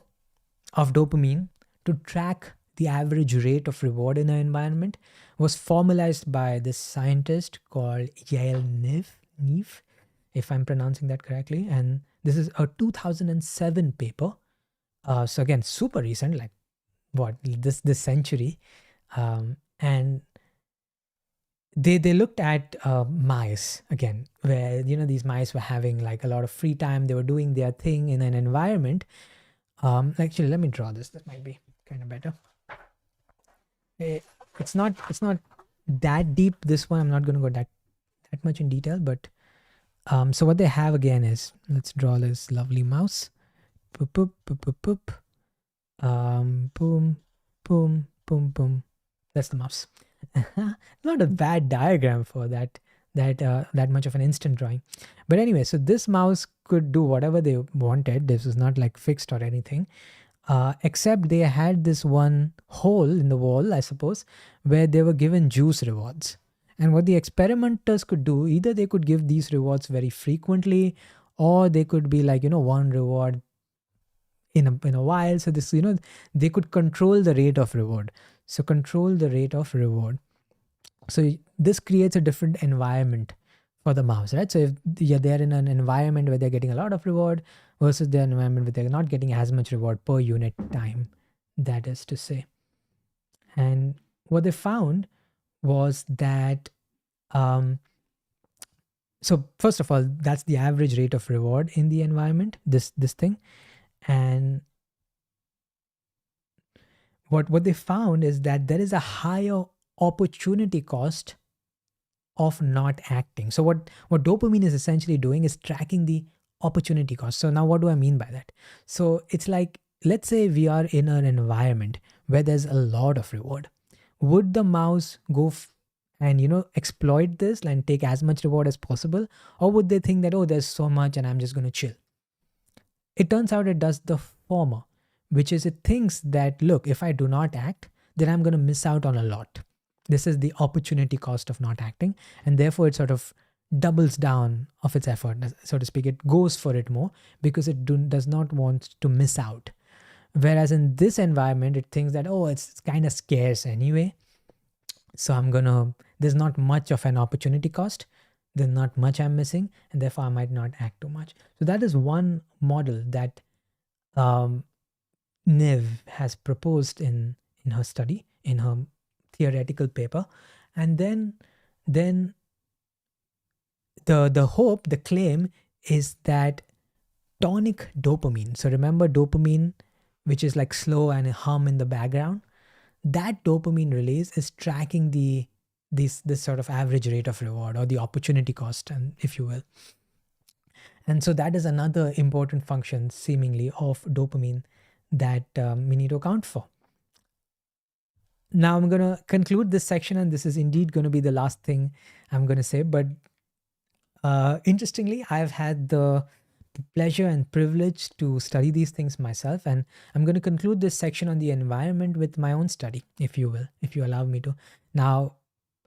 of dopamine to track the average rate of reward in an environment was formalized by this scientist called Neve, if I'm pronouncing that correctly. And this is a 2007 paper. So again, super recent, like what, this century. And they looked at mice again, where these mice were having like a lot of free time. They were doing their thing in an environment. Actually, let me draw this. That might be kind of better. It's not that deep. This one I'm not going to go that much in detail, but so what they have again is, let's draw this lovely mouse. Boop, boop, boop, boop, boop. Boom, boom, boom, boom. That's the mouse. Not a bad diagram for that much of an instant drawing. But anyway, so this mouse could do whatever they wanted. This was not like fixed or anything, except they had this one hole in the wall, I suppose, where they were given juice rewards. And what the experimenters could do, either they could give these rewards very frequently, or they could be like, one reward in a while. So this, they could control the rate of reward. So control the rate of reward. So this creates a different environment for the mouse, right? So if they're in an environment where they're getting a lot of reward versus their environment where they're not getting as much reward per unit time, that is to say. And what they found was that, so first of all, that's the average rate of reward in the environment, this thing. And what they found is that there is a higher opportunity cost of not acting. So what dopamine is essentially doing is tracking the opportunity cost. So now what do I mean by that? So it's like, let's say we are in an environment where there's a lot of reward. Would the mouse go and exploit this and take as much reward as possible? Or would they think that, oh, there's so much and I'm just going to chill? It turns out it does the former, which is it thinks that, look, if I do not act, then I'm going to miss out on a lot. This is the opportunity cost of not acting. And therefore, it sort of doubles down of its effort, so to speak. It goes for it more because it does not want to miss out. Whereas in this environment, it thinks that, oh, it's kind of scarce anyway. So there's not much of an opportunity cost. There's not much I'm missing. And therefore, I might not act too much. So that is one model that Nev has proposed in her study, in her theoretical paper. And then the hope, the claim is that tonic dopamine. So remember dopamine, which is like slow and a hum in the background. That dopamine release is tracking this sort of average rate of reward, or the opportunity cost, and if you will. And so that is another important function, seemingly, of dopamine that we need to account for. Now I'm going to conclude this section, and this is indeed going to be the last thing I'm going to say. But interestingly, I've had the pleasure and privilege to study these things myself, and I'm going to conclude this section on the environment with my own study, if you will, if you allow me to. Now,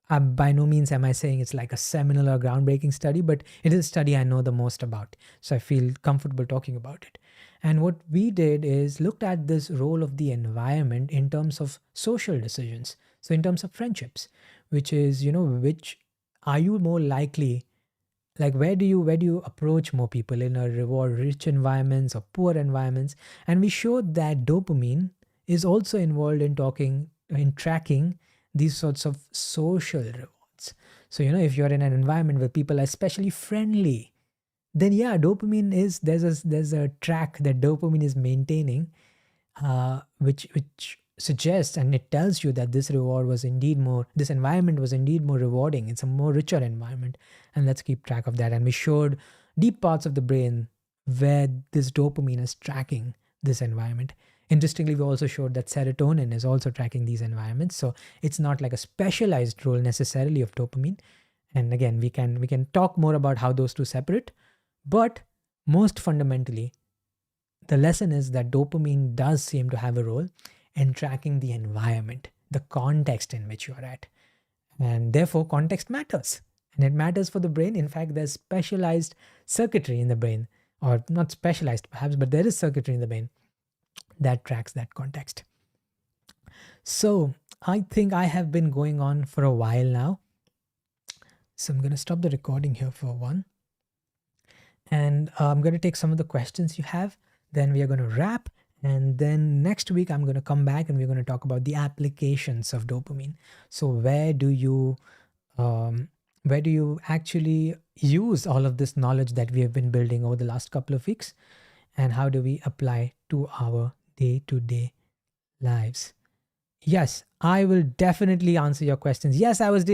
by no means am I saying it's like a seminal or groundbreaking study, but it is a study I know the most about, so I feel comfortable talking about it. And what we did is looked at this role of the environment in terms of social decisions. So in terms of friendships, which is, which are you more likely, like where do you approach more people, in a reward rich environments or poor environments? And we showed that dopamine is also involved in tracking these sorts of social rewards. So if you're in an environment where people are especially friendly, then yeah, dopamine is, there's a track that dopamine is maintaining, which suggests, and it tells you that this reward was indeed more, this environment was indeed more rewarding. It's a more richer environment, and let's keep track of that. And we showed deep parts of the brain where this dopamine is tracking this environment. Interestingly, we also showed that serotonin is also tracking these environments. So it's not like a specialized role necessarily of dopamine. And again, we can talk more about how those two separate, but most fundamentally, the lesson is that dopamine does seem to have a role in tracking the environment, the context in which you are at. And therefore, context matters. And it matters for the brain. In fact, there's specialized circuitry in the brain, or not specialized perhaps, but there is circuitry in the brain that tracks that context. So I think I have been going on for a while now. So I'm going to stop the recording here for one. And I'm going to take some of the questions you have. Then we are going to wrap. And then next week, I'm going to come back and we're going to talk about the applications of dopamine. So where do you actually use all of this knowledge that we have been building over the last couple of weeks? And how do we apply to our day-to-day lives? Yes, I will definitely answer your questions. Yes, I was